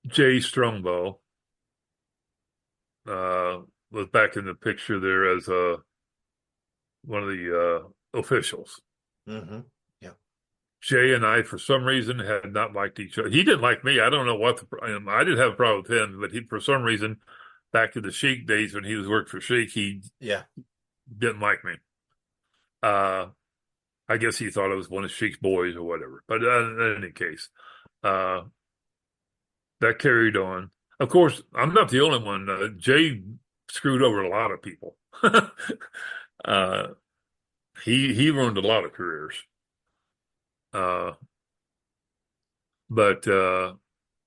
Jay Strongbow was back in the picture there as one of the officials. Mm-hmm. Yeah. Jay and I, for some reason, had not liked each other. He didn't like me. I don't know what I didn't have a problem with him, but for some reason, back in the Sheik days when he was working for Sheik, he didn't like me. I guess he thought I was one of Sheik's boys or whatever. But in any case, that carried on. Of course, I'm not the only one. Jay screwed over a lot of people. He ruined a lot of careers. But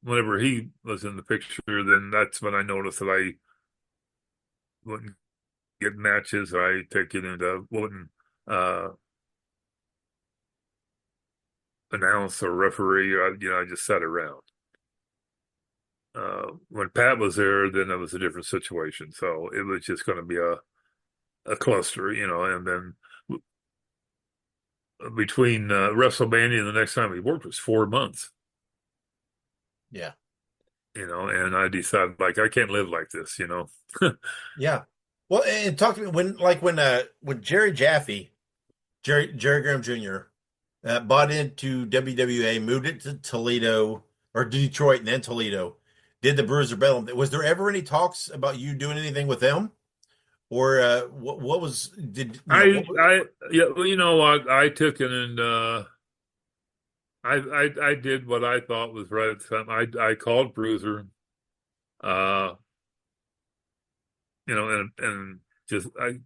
whenever he was in the picture, then that's when I noticed that I wouldn't get matches. I take it into wouldn't announce or referee. I just sat around. When Pat was there, then it was a different situation. So it was just going to be a cluster, and then between WrestleMania and the next time we worked was 4 months. Yeah. And I decided, I can't live like this, Yeah. Well, and talk to me when Jerry Jaffe, Jerry Graham Jr., bought into WWA, moved it to Toledo or Detroit and then Toledo, did the Bruiser Bellum. Was there ever any talks about you doing anything with them? Or what was I took it and I did what I thought was right at the time. I called Bruiser, and just I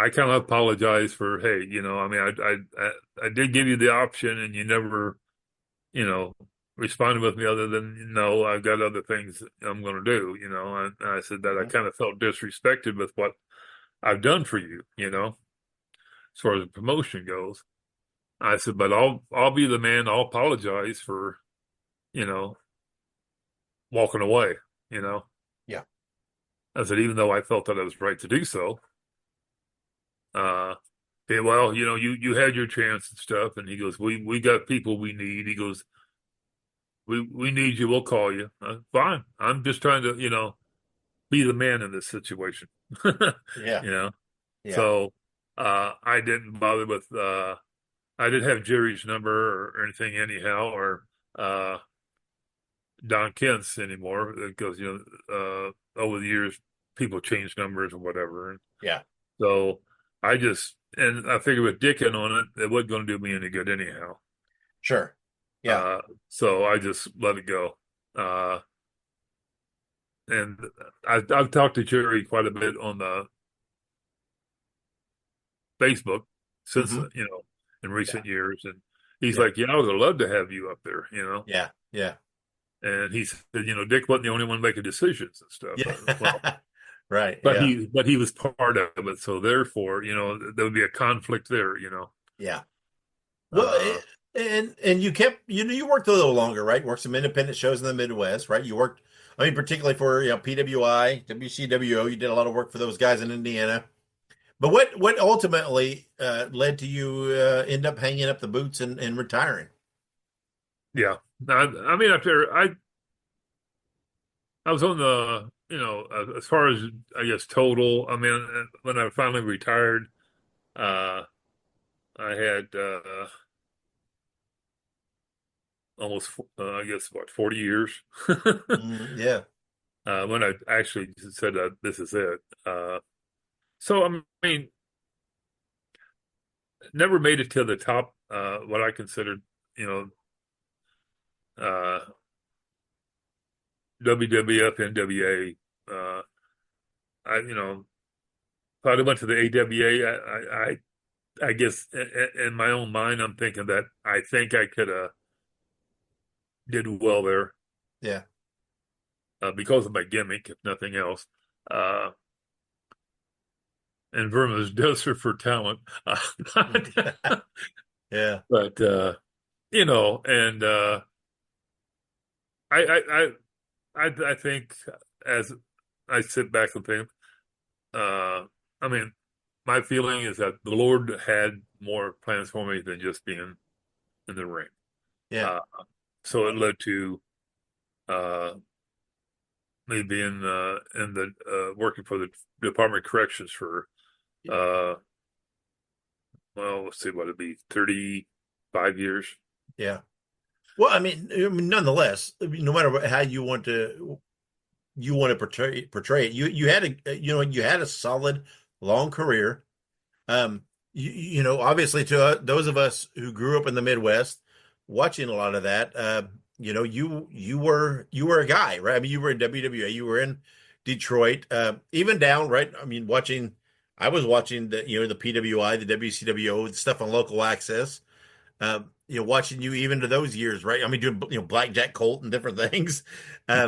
kind of apologized for, hey, I did give you the option and you never, responded with me other than, no, I've got other things I'm going to do, and I said that I kind of felt disrespected with what I've done for you, as far as the promotion goes. I said, but I'll be the man. I'll apologize for, walking away, Yeah. I said, even though I felt that I was right to do so. Okay, well, you had your chance and stuff. And he goes, we got people we need. He goes, we need you. We'll call you. Fine. I'm just trying to, be the man in this situation. Yeah. Yeah. So, I didn't bother with, I didn't have Jerry's number or anything anyhow, or, Don Kent's anymore, because, over the years, people change numbers or whatever. Yeah. So I figured with Dick in on it wasn't going to do me any good anyhow. Sure. Yeah. So I just let it go. And I've talked to Jerry quite a bit on the Facebook since, in recent years. And he's like, I would love to have you up there, Yeah. Yeah. And he said, Dick wasn't the only one making decisions and stuff. Yeah. Well, right. But he was part of it. So therefore, there would be a conflict there, Yeah. Well, and you kept, you worked a little longer, right? Worked some independent shows in the Midwest, right? You worked, particularly for, PWI, WCWO. You did a lot of work for those guys in Indiana. But what ultimately led to you end up hanging up the boots and retiring? Yeah. After I was on the, as far as, I guess, total, when I finally retired, I had almost, 40 years. Yeah. When I actually said that this is it. So, never made it to the top, what I considered, WWF, NWA. If I went to the AWA, I guess in my own mind, I'm thinking that I think I could have did well there. Yeah. Because of my gimmick, if nothing else. And Verma's desert for talent. Yeah. But, and I think as I sit back and think, my feeling is that the Lord had more plans for me than just being in the ring. Yeah. So it led to me being in the working for the Department of Corrections for let's see what it'd be, 35 years. Yeah. Well, nonetheless, no matter how you want to you want to portray it. You had you had a solid long career. Obviously to those of us who grew up in the Midwest, watching a lot of that, you were a guy, right? I mean, you were in WWA, you were in Detroit, even down, right? I mean, I was watching the PWI, the WCWO, the stuff on local access. Watching you even to those years, right? I mean, doing Blackjack Colt and different things, Yeah.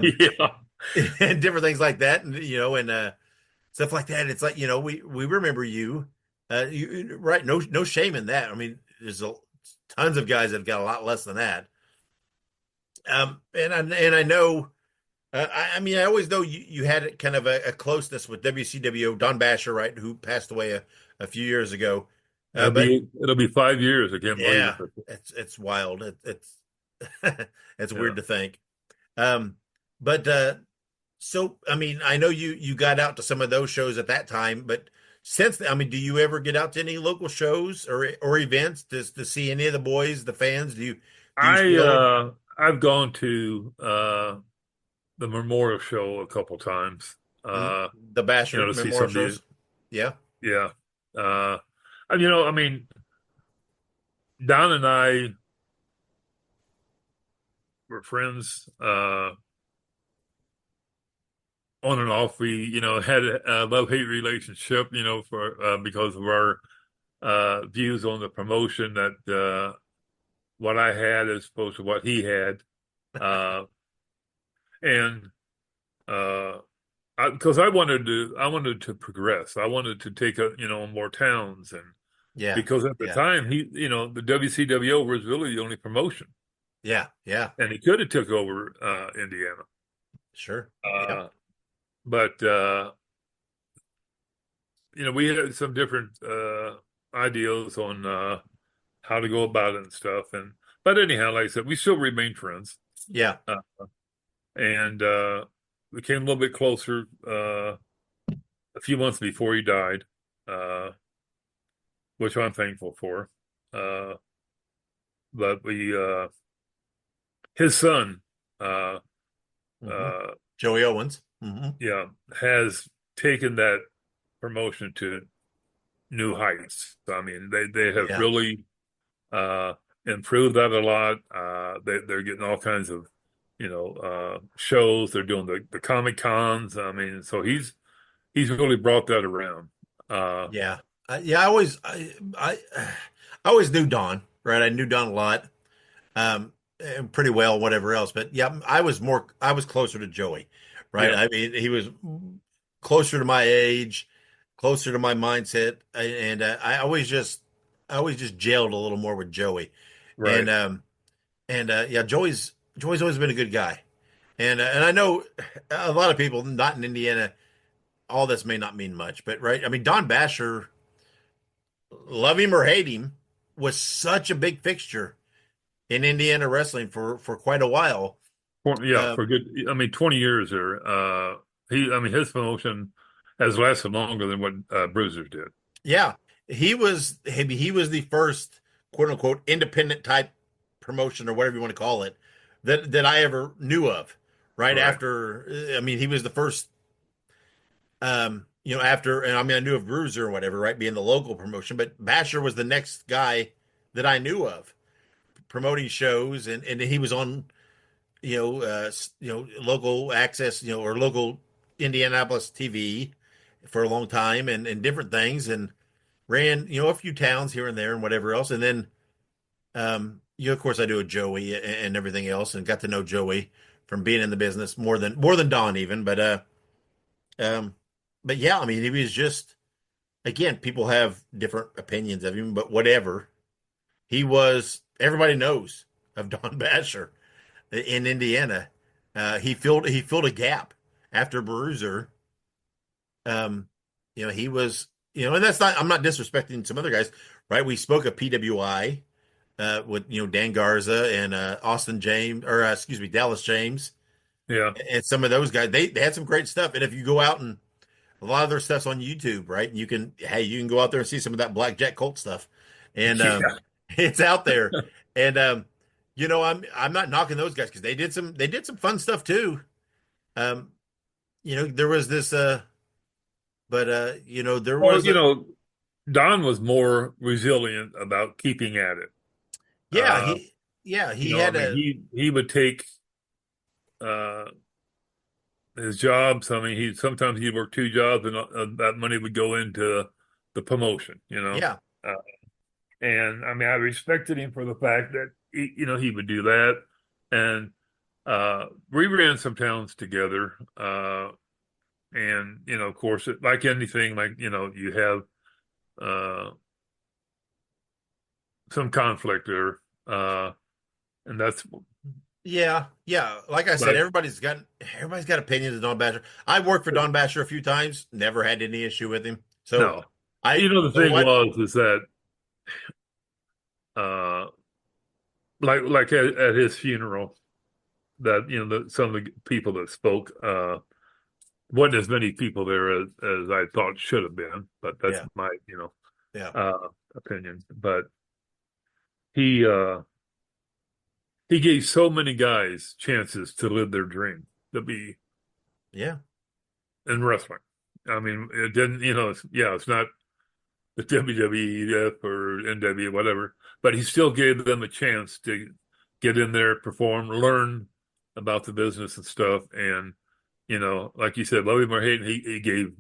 and different things like that, and stuff like that. It's like we remember you, right? No shame in that. I mean, there's tons of guys that have got a lot less than that. And I know. I mean, I always know you had kind of a closeness with WCWO, Don Basher, right, who passed away a few years ago. It'll be 5 years. I can't believe it. It's wild. It's it's weird to think. So I mean, I know you got out to some of those shows at that time, but since then, I mean, do you ever get out to any local shows or events to see any of the boys, the fans? I've gone to the Memorial Show a couple times. The Basher to see Memorial some of shows. Yeah. I mean, Don and I were friends on and off. We, had a love-hate relationship, because of our views on the promotion that what I had as opposed to what he had. Because I wanted to progress. I wanted to take more towns, and because at the time the WCWO was really the only promotion. Yeah. And he could have took over Indiana. Sure. But we had some different ideals on how to go about it and stuff. But anyhow, like I said, we still remain friends. Yeah. And we came a little bit closer a few months before he died, which I'm thankful for. But his son, Joey Owens, has taken that promotion to new heights. I mean, they have really improved that a lot. They're getting all kinds of shows. They're doing the Comic Cons. I mean, so he's really brought that around. I always knew Don, right? I knew Don a lot, pretty well, whatever else. But yeah, I was closer to Joey, right? Yeah. I mean, he was closer to my age, closer to my mindset, and I always just gelled a little more with Joey, right? Joey's always been a good guy, and I know a lot of people not in Indiana, all this may not mean much, but right? I mean, Don Basher, love him or hate him, was such a big fixture in Indiana wrestling for quite a while. For good. I mean, 20 years there. His promotion has lasted longer than what Bruiser did. Yeah, he was the first quote unquote independent type promotion or whatever you want to call it that I ever knew of. Right after, I mean, he was the first. After, and I mean, I knew of Bruiser or whatever, right, being the local promotion, but Basher was the next guy that I knew of promoting shows, and he was on, local access, or local Indianapolis TV for a long time, and different things, and ran, a few towns here and there and whatever else, and then, of course, I do a Joey and everything else, and got to know Joey from being in the business more than Don even, but yeah, I mean, he was just, again, people have different opinions of him, but whatever. Everybody knows of Don Basher in Indiana. He filled a gap after Bruiser. He was, and that's not, I'm not disrespecting some other guys, right? We spoke of PWI with, Dan Garza and Austin James, or Dallas James. Yeah. And some of those guys, they had some great stuff. And if you go out and a lot of their stuff's on YouTube, right? You can go out there and see some of that Blackjack Colt stuff, and it's out there. And I'm not knocking those guys because they did some fun stuff too. there was this, there Well, was, Don was more resilient about keeping at it. yeah, Uh, he had he would take uh, his jobs. I mean, he sometimes he'd work two jobs, and that money would go into the promotion. yeah, Uh, and I mean, I respected him for the fact that he would do that, and we ran some towns together. And of course, like anything, like you have some conflict there, and that's yeah. Like I said, but everybody's got opinions of Don Basher. I've worked for Don Basher a few times, never had any issue with him. So no. The so thing what? is that uh, like at his funeral, that some of the people that spoke wasn't as many people there as I thought should have been, but that's Yeah. my Yeah. opinion. But he gave so many guys chances to live their dream to be Yeah. in wrestling. I mean, it didn't, it's not the WWEF or NW, whatever, but he still gave them a chance to get in there, perform, learn about the business and stuff. And, like you said, Bobby Marhaden, he gave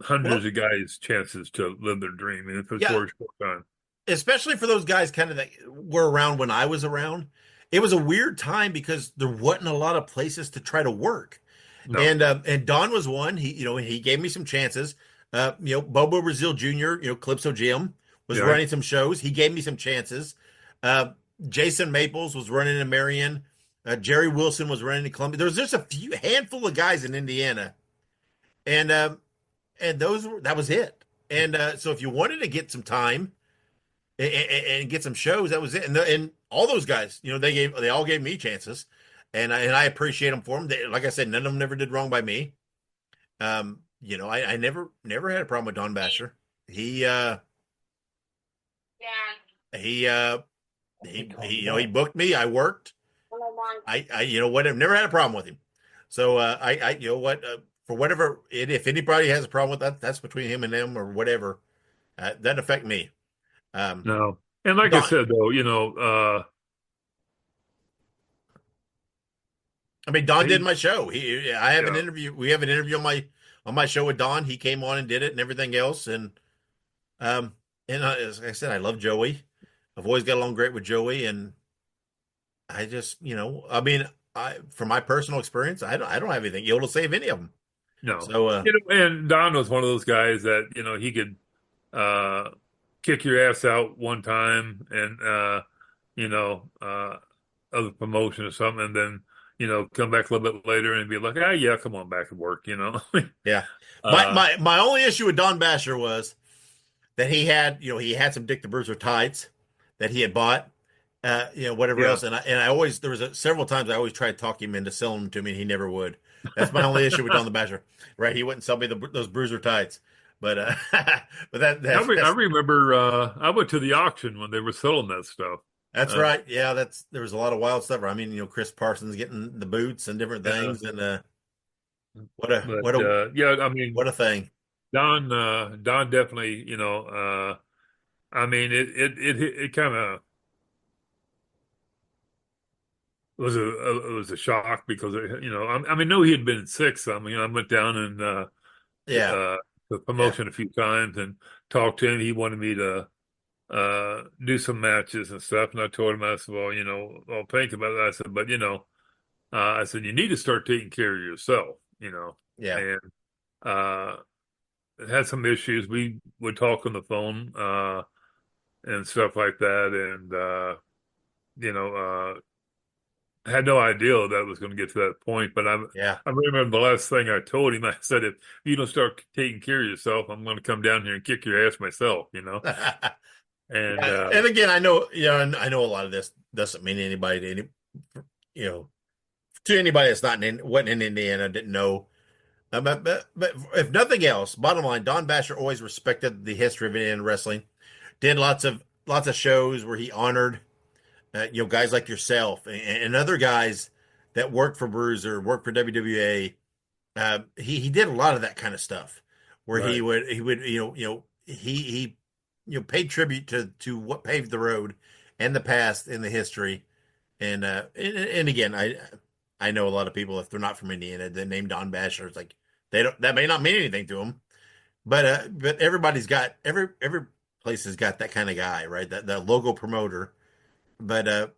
hundreds of guys chances to live their dream, and for a short time. Especially for those guys kind of that were around when I was around. It was a weird time because there wasn't a lot of places to try to work. No. And Don was one. He gave me some chances. Bobo Brazil Jr., Calypso Jim was running some shows. He gave me some chances. Jason Maples was running in Marion. Jerry Wilson was running in Columbia. There was just a handful of guys in Indiana, and that was it. And so if you wanted to get some time and get some shows, that was it. And all those guys, they all gave me chances, and I appreciate them for them. Like I said, none of them never did wrong by me. I never had a problem with Don Basher. He booked me. I worked. Whatever. Never had a problem with him. So for whatever, if anybody has a problem with that, that's between him and them or whatever. Doesn't affect me. No. And like Don, I said, though, I mean, Don did my show. I have an interview. We have an interview on my show with Don. He came on and did it and everything else. And as I said, I love Joey. I've always got along great with Joey, and I just, from my personal experience, I don't have anything ill to say of any of them. No. So, and Don was one of those guys that he could kick your ass out one time, and other promotion or something, and then come back a little bit later and be like, yeah, come on back and work, Yeah. My only issue with Don Basher was that he had some Dick the Bruiser tights that he had bought, whatever else. And I always, there was several times I always tried to talk him into selling them to me, and he never would. That's my only issue with Don the Basher, right? He wouldn't sell me those Bruiser tights. But I remember I went to the auction when they were selling that stuff. That's right. Yeah, there was a lot of wild stuff. I mean, Chris Parsons getting the boots and different things, and what a thing. Don definitely, I mean, it kind of was a shock because I know he had been sick some. I went down and the promotion a few times and talked to him. He wanted me to do some matches and stuff, and I told him, I said, well, I'll think about it. I said, but I said, you need to start taking care of yourself, and had some issues. We would talk on the phone and stuff like that, and had no idea that was going to get to that point. But I remember the last thing I told him, I said, if you don't start taking care of yourself, I'm going to come down here and kick your ass myself, And again, I know a lot of this doesn't mean anybody to anybody that's wasn't in Indiana, didn't know. But if nothing else, bottom line, Don Basher always respected the history of Indiana wrestling. Did lots of shows where he honored guys like yourself and other guys that worked for Bruiser, worked for WWA, he did a lot of that kind of stuff where Right. he would he paid tribute to what paved the road and the past and the history. And again, I know a lot of people, if they're not from Indiana, the name Don Basher, it's like they don't, that may not mean anything to them, but everybody's got every place has got that kind of guy, right? That logo promoter. But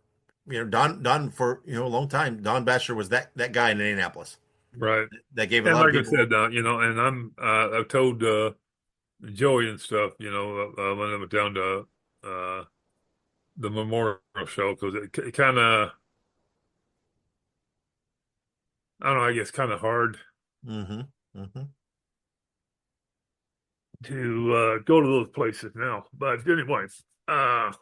Don for a long time, Don Basher was that guy in Indianapolis Right. that gave a And lot of like I people. said, and I've told Joey and stuff, when I went down to the memorial show, because it kind of, I don't know, I guess kind of hard Mm-hmm. Mm-hmm. to go to those places now. But anyway, uh,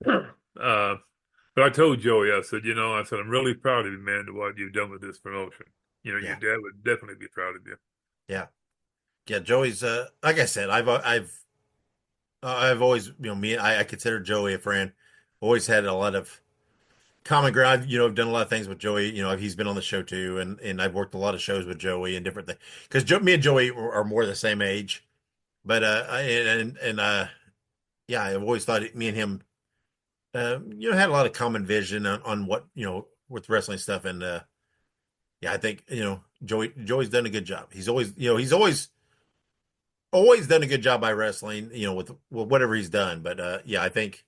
uh, but I told Joey, I said, I'm really proud of you, man, to what you've done with this promotion. Your Yeah. dad would definitely be proud of you. Yeah. Yeah. Joey's like I said, I've always, I consider Joey a friend. Always had a lot of common ground. I've done a lot of things with Joey. He's been on the show too, and I've worked a lot of shows with Joey and different things. Because me and Joey are more the same age, but yeah, I've always thought me and him, had a lot of common vision on what with wrestling stuff, and yeah, I think Joey's done a good job. He's always done a good job by wrestling, with whatever he's done. But yeah, I think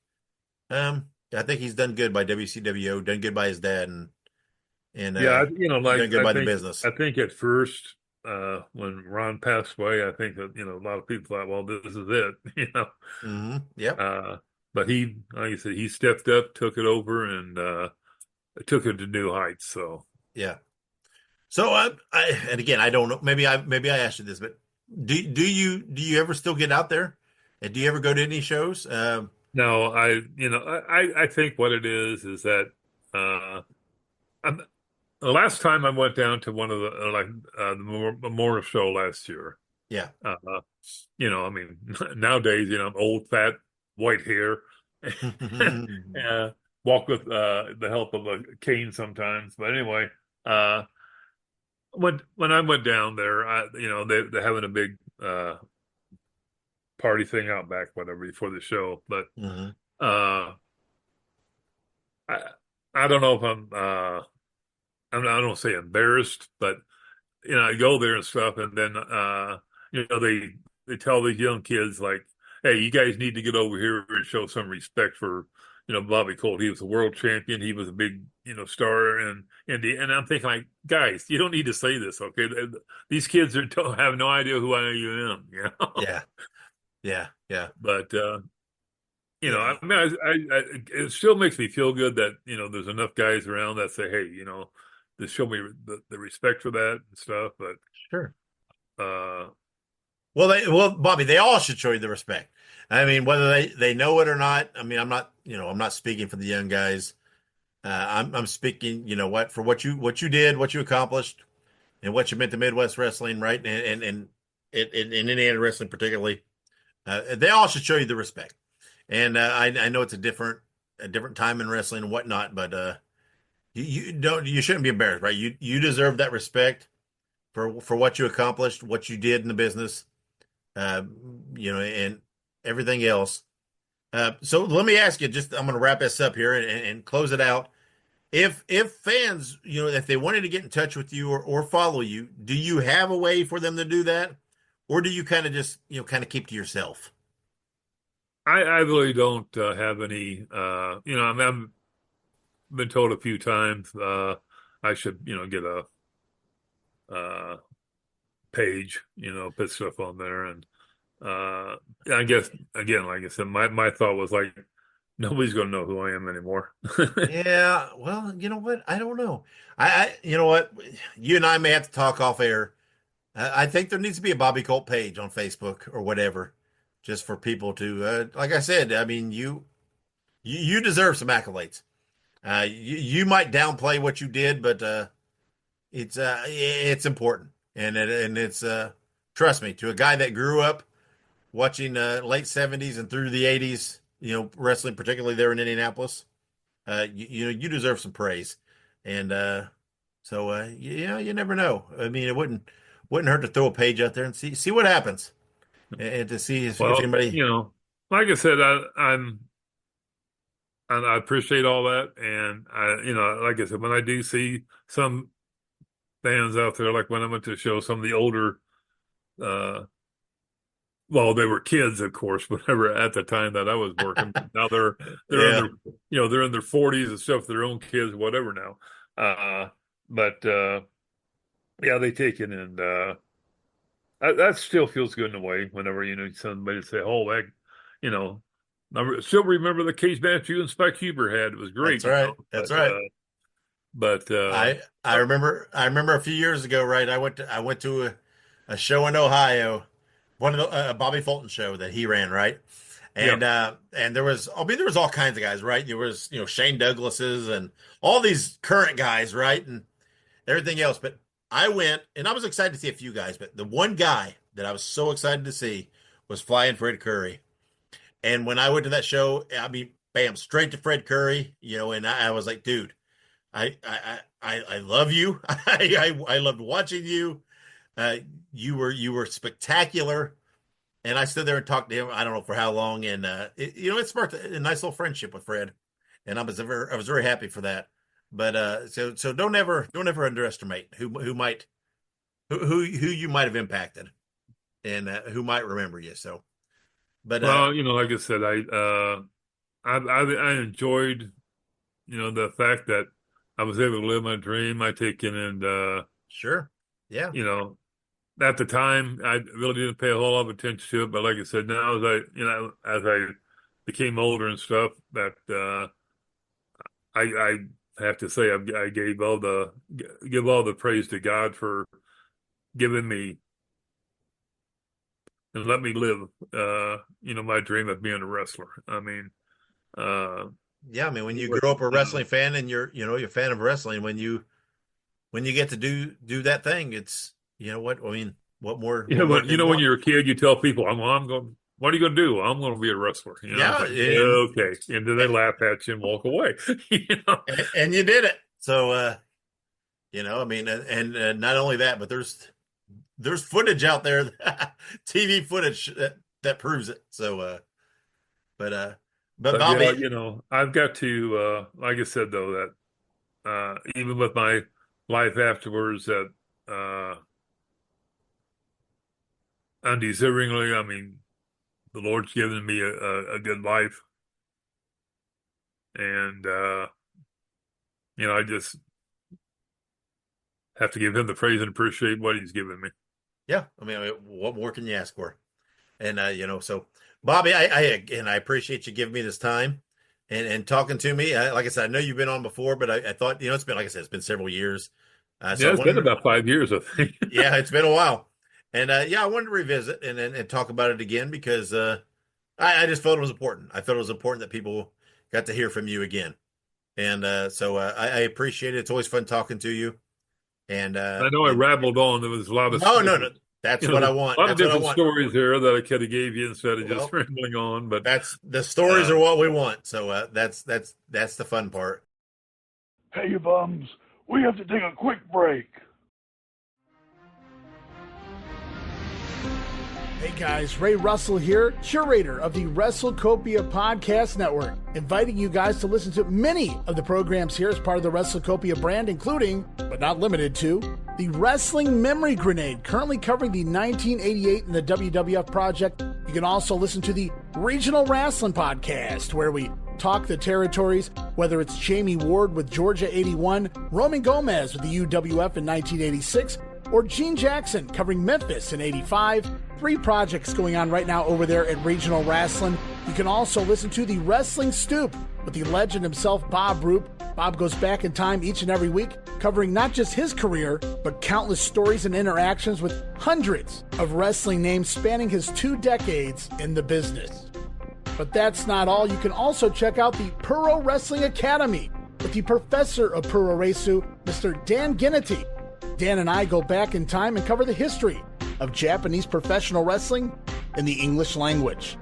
he's done good by WCWO, done good by his dad, and Yeah, done good by the business. I think at first, when Ron passed away, I think that a lot of people thought, well, this is it, Mm-hmm. Yep. But he, like you said, he stepped up, took it over, and took it to new heights. So Yeah. So and again, I don't know. Maybe I asked you this, but do you ever still get out there? And do you ever go to any shows? no, I think what it is that uh, the last time I went down to one of the the memorial show last year. Yeah. I mean, nowadays, I'm old, fat, white hair, walk with the help of a cane sometimes. But anyway, when I went down there, they're having a big party thing out back, whatever, before the show. But Mm-hmm. I I don't know if I don't say embarrassed, but I go there and stuff, and then they tell these young kids like, "Hey, you guys need to get over here and show some respect for Bobby Colt. He was a world champion. He was a big star, and I'm thinking like, guys, you don't need to say this, okay? These kids don't have no idea who I am, Yeah. Yeah. Yeah. But Yeah. I mean, it still makes me feel good that there's enough guys around that say, hey, to show me the respect for that and stuff. But Sure. uh, Well, Bobby, they all should show you the respect. I mean, whether they know it or not. I mean, I'm not speaking for the young guys. I'm speaking, for what you did, what you accomplished, and what you meant to Midwest wrestling, right? And in Indiana wrestling particularly, they all should show you the respect. And I know it's a different time in wrestling and whatnot, but you shouldn't be embarrassed, right? You deserve that respect for what you accomplished, what you did in the business, and everything else. So let me ask you, I'm going to wrap this up here and close it out. If fans, if they wanted to get in touch with you or follow you, do you have a way for them to do that? Or do you kind of just, kind of keep to yourself? I really don't have any. I've been told a few times I should, get a page, put stuff on there, and I guess again, like I said, my thought was like, nobody's going to know who I am anymore. Yeah, well, you know what? I don't know. You know what? You and I may have to talk off air. I think there needs to be a Bobby Colt page on Facebook or whatever, just for people to, like I said, I mean, you deserve some accolades. You might downplay what you did, but it's important, and it's trust me, to a guy that grew up watching late '70s and through the '80s, wrestling, particularly there in Indianapolis. You deserve some praise, and So you never know. I mean, it wouldn't hurt to throw a page out there and see what happens, and to see if anybody. Like I said, I appreciate all that, and like I said, when I do see some fans out there, like when I went to show some of the older, well, they were kids, of course, whatever at the time that I was working. Now they're in their 40s and stuff, their own kids, whatever now. But they take it, and that still feels good in a way. Whenever somebody say, "Oh, that," I still remember the cage match you and Spike Huber had. It was great. That's right. That's right. But I remember a few years ago, right? I went to a show in Ohio, one of the Bobby Fulton show that he ran, right? And there was all kinds of guys, right? There was Shane Douglas's and all these current guys, right, and everything else. But I went, and I was excited to see a few guys, but the one guy that I was so excited to see was Flying Fred Curry. And when I went to that show, I mean, bam, straight to Fred Curry, and I was like, dude, I love you. I loved watching you. You were spectacular. And I stood there and talked to him, I don't know for how long. And it sparked a nice little friendship with Fred. And I was very happy for that. But so don't ever underestimate who you might have impacted and who might remember you. So, but like I said, I enjoyed the fact that I was able to live my dream. I take in and sure, yeah, at the time I really didn't pay a whole lot of attention to it, but like I said, now as I became older and stuff, that I have to say I give all the praise to God for giving me and let me live my dream of being a wrestler. I mean, yeah, I mean, when you grow up a wrestling fan and you're a fan of wrestling, when you get to do that thing, it's what I mean. What more? When you're a kid, you tell people, "I'm going. What are you going to do? I'm going to be a wrestler." Okay, and then they laugh at you and walk away. And you did it. So, I mean, and not only that, but there's footage out there, TV footage that proves it. So, but Bobby, I've got to, like I said, though, that even with my life afterwards, that undeservingly, I mean, the Lord's given me a good life, and I just have to give him the praise and appreciate what he's given me. Yeah, I mean, what more can you ask for? And so Bobby, I appreciate you giving me this time and talking to me. Like I said, I know you've been on before, but I thought it's been, like I said, it's been several years. So it's been about 5 years, I think. Yeah, it's been a while. And I wanted to revisit and talk about it again because I just felt it was important. I felt it was important that people got to hear from you again. And so I appreciate it. It's always fun talking to you. And I know I rabbled on. There was a lot of no. That's what I want. A lot of different stories here that I could have gave you instead of just rambling on. But that's the stories are what we want. So that's the fun part. Hey, you bums, we have to take a quick break. Hey guys, Ray Russell here, curator of the WrestleCopia Podcast Network, inviting you guys to listen to many of the programs here as part of the WrestleCopia brand, including, but not limited to, the Wrestling Memory Grenade, currently covering the 1988 and the WWF project. You can also listen to the Regional Wrestling Podcast, where we talk the territories, whether it's Jamie Ward with Georgia 81, Roman Gomez with the UWF in 1986, or Gene Jackson covering Memphis in 85. 3 projects going on right now over there at Regional Wrestling. You can also listen to the Wrestling Stoop with the legend himself, Bob Roop. Bob goes back in time each and every week, covering not just his career, but countless stories and interactions with hundreds of wrestling names spanning his 2 decades in the business. But that's not all. You can also check out the Puro Wrestling Academy with the professor of Puro Resu, Mr. Dan Ginnity. Dan and I go back in time and cover the history of Japanese professional wrestling in the English language.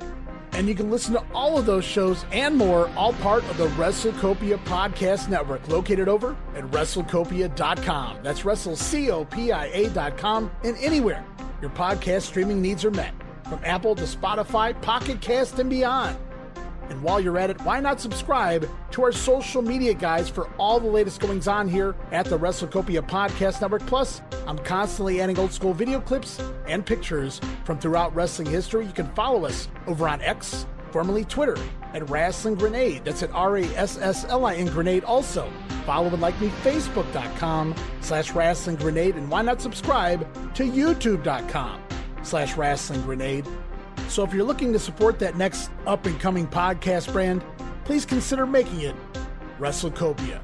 And you can listen to all of those shows and more, all part of the WrestleCopia Podcast Network, located over at WrestleCopia.com. That's WrestleCopia.com, and anywhere your podcast streaming needs are met, from Apple to Spotify, Pocket Cast, and beyond. And while you're at it, why not subscribe to our social media guys for all the latest goings on here at the WrestleCopia Podcast Network. Plus, I'm constantly adding old school video clips and pictures from throughout wrestling history. You can follow us over on X, formerly Twitter, at Wrestling Grenade. That's at RASSLIN Grenade. Also, follow and like me, Facebook.com/Wrestling Grenade. And why not subscribe to YouTube.com/Wrestling Grenade. So if you're looking to support that next up-and-coming podcast brand, please consider making it WrestleCopia.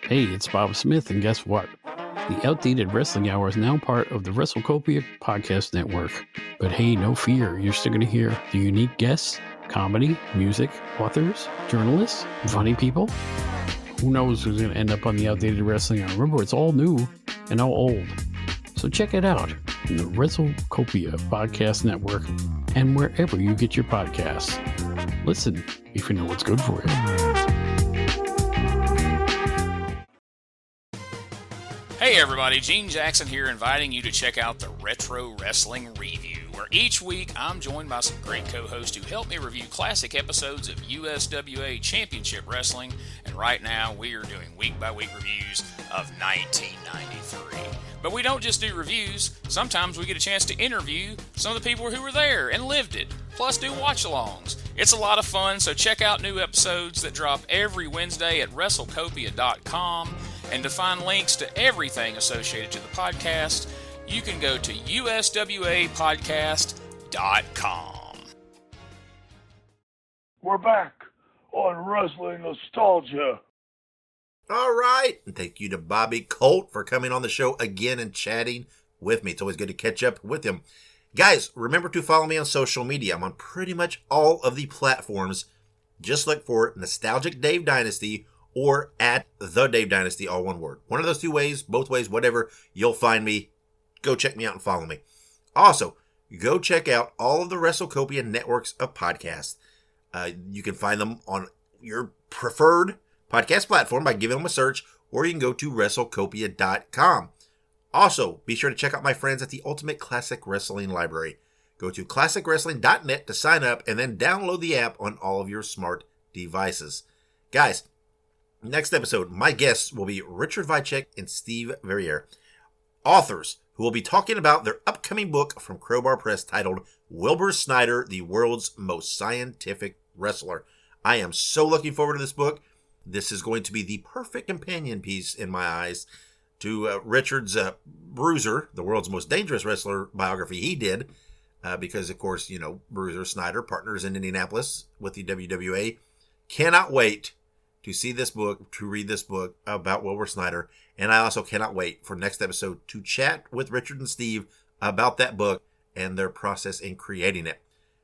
Hey, it's Bob Smith, and guess what? The Outdated Wrestling Hour is now part of the WrestleCopia Podcast Network. But hey, no fear, you're still going to hear the unique guests, comedy, music, authors, journalists, funny people. Who knows who's going to end up on the Outdated Wrestling Hour? Remember, it's all new and all old. So check it out in the WrestleCopia Podcast Network and wherever you get your podcasts. Listen if you know what's good for you. Hey everybody, Gene Jackson here, inviting you to check out the Retro Wrestling Review, where each week I'm joined by some great co-hosts who help me review classic episodes of USWA Championship Wrestling, and right now we are doing week-by-week reviews of 1993. But we don't just do reviews, sometimes we get a chance to interview some of the people who were there and lived it, plus do watch-alongs. It's a lot of fun, so check out new episodes that drop every Wednesday at WrestleCopia.com. And to find links to everything associated to the podcast, you can go to uswapodcast.com. We're back on Wrestling Nostalgia. All right. And thank you to Bobby Colt for coming on the show again and chatting with me. It's always good to catch up with him. Guys, remember to follow me on social media. I'm on pretty much all of the platforms. Just look for Nostalgic Dave Dynasty or at The Dave Dynasty, all one word. One of those two ways, both ways, whatever, you'll find me. Go check me out and follow me. Also, go check out all of the WrestleCopia networks of podcasts. You can find them on your preferred podcast platform by giving them a search, or you can go to WrestleCopia.com. Also, be sure to check out my friends at the Ultimate Classic Wrestling Library. Go to ClassicWrestling.net to sign up and then download the app on all of your smart devices. Guys, next episode, my guests will be Richard Vicek and Steve Verrier, authors who will be talking about their upcoming book from Crowbar Press titled Wilbur Snyder, the World's Most Scientific Wrestler. I am so looking forward to this book. This is going to be the perfect companion piece, in my eyes, to Richard's Bruiser, the World's Most Dangerous Wrestler biography he did, because, of course, you know, Bruiser, Snyder, partners in Indianapolis with the WWA. Cannot wait to see this book, to read this book about Wilbur Snyder. And I also cannot wait for next episode to chat with Richard and Steve about that book and their process in creating it.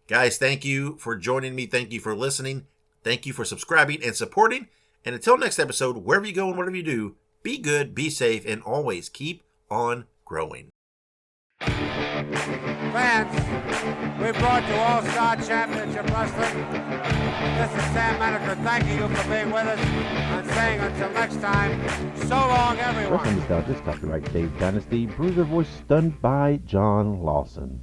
Guys, thank you for joining me. Thank you for listening. Thank you for subscribing and supporting. And until next episode, wherever you go and whatever you do, be good, be safe, and always keep on growing. Fans, we brought you All-Star Championship Wrestling. This is Sam Maneker thanking you for being with us and saying until next time, so long everyone. Wrestling Nostalgia is copyright Dave Dynasty, Bruiser voice done by John Lawson.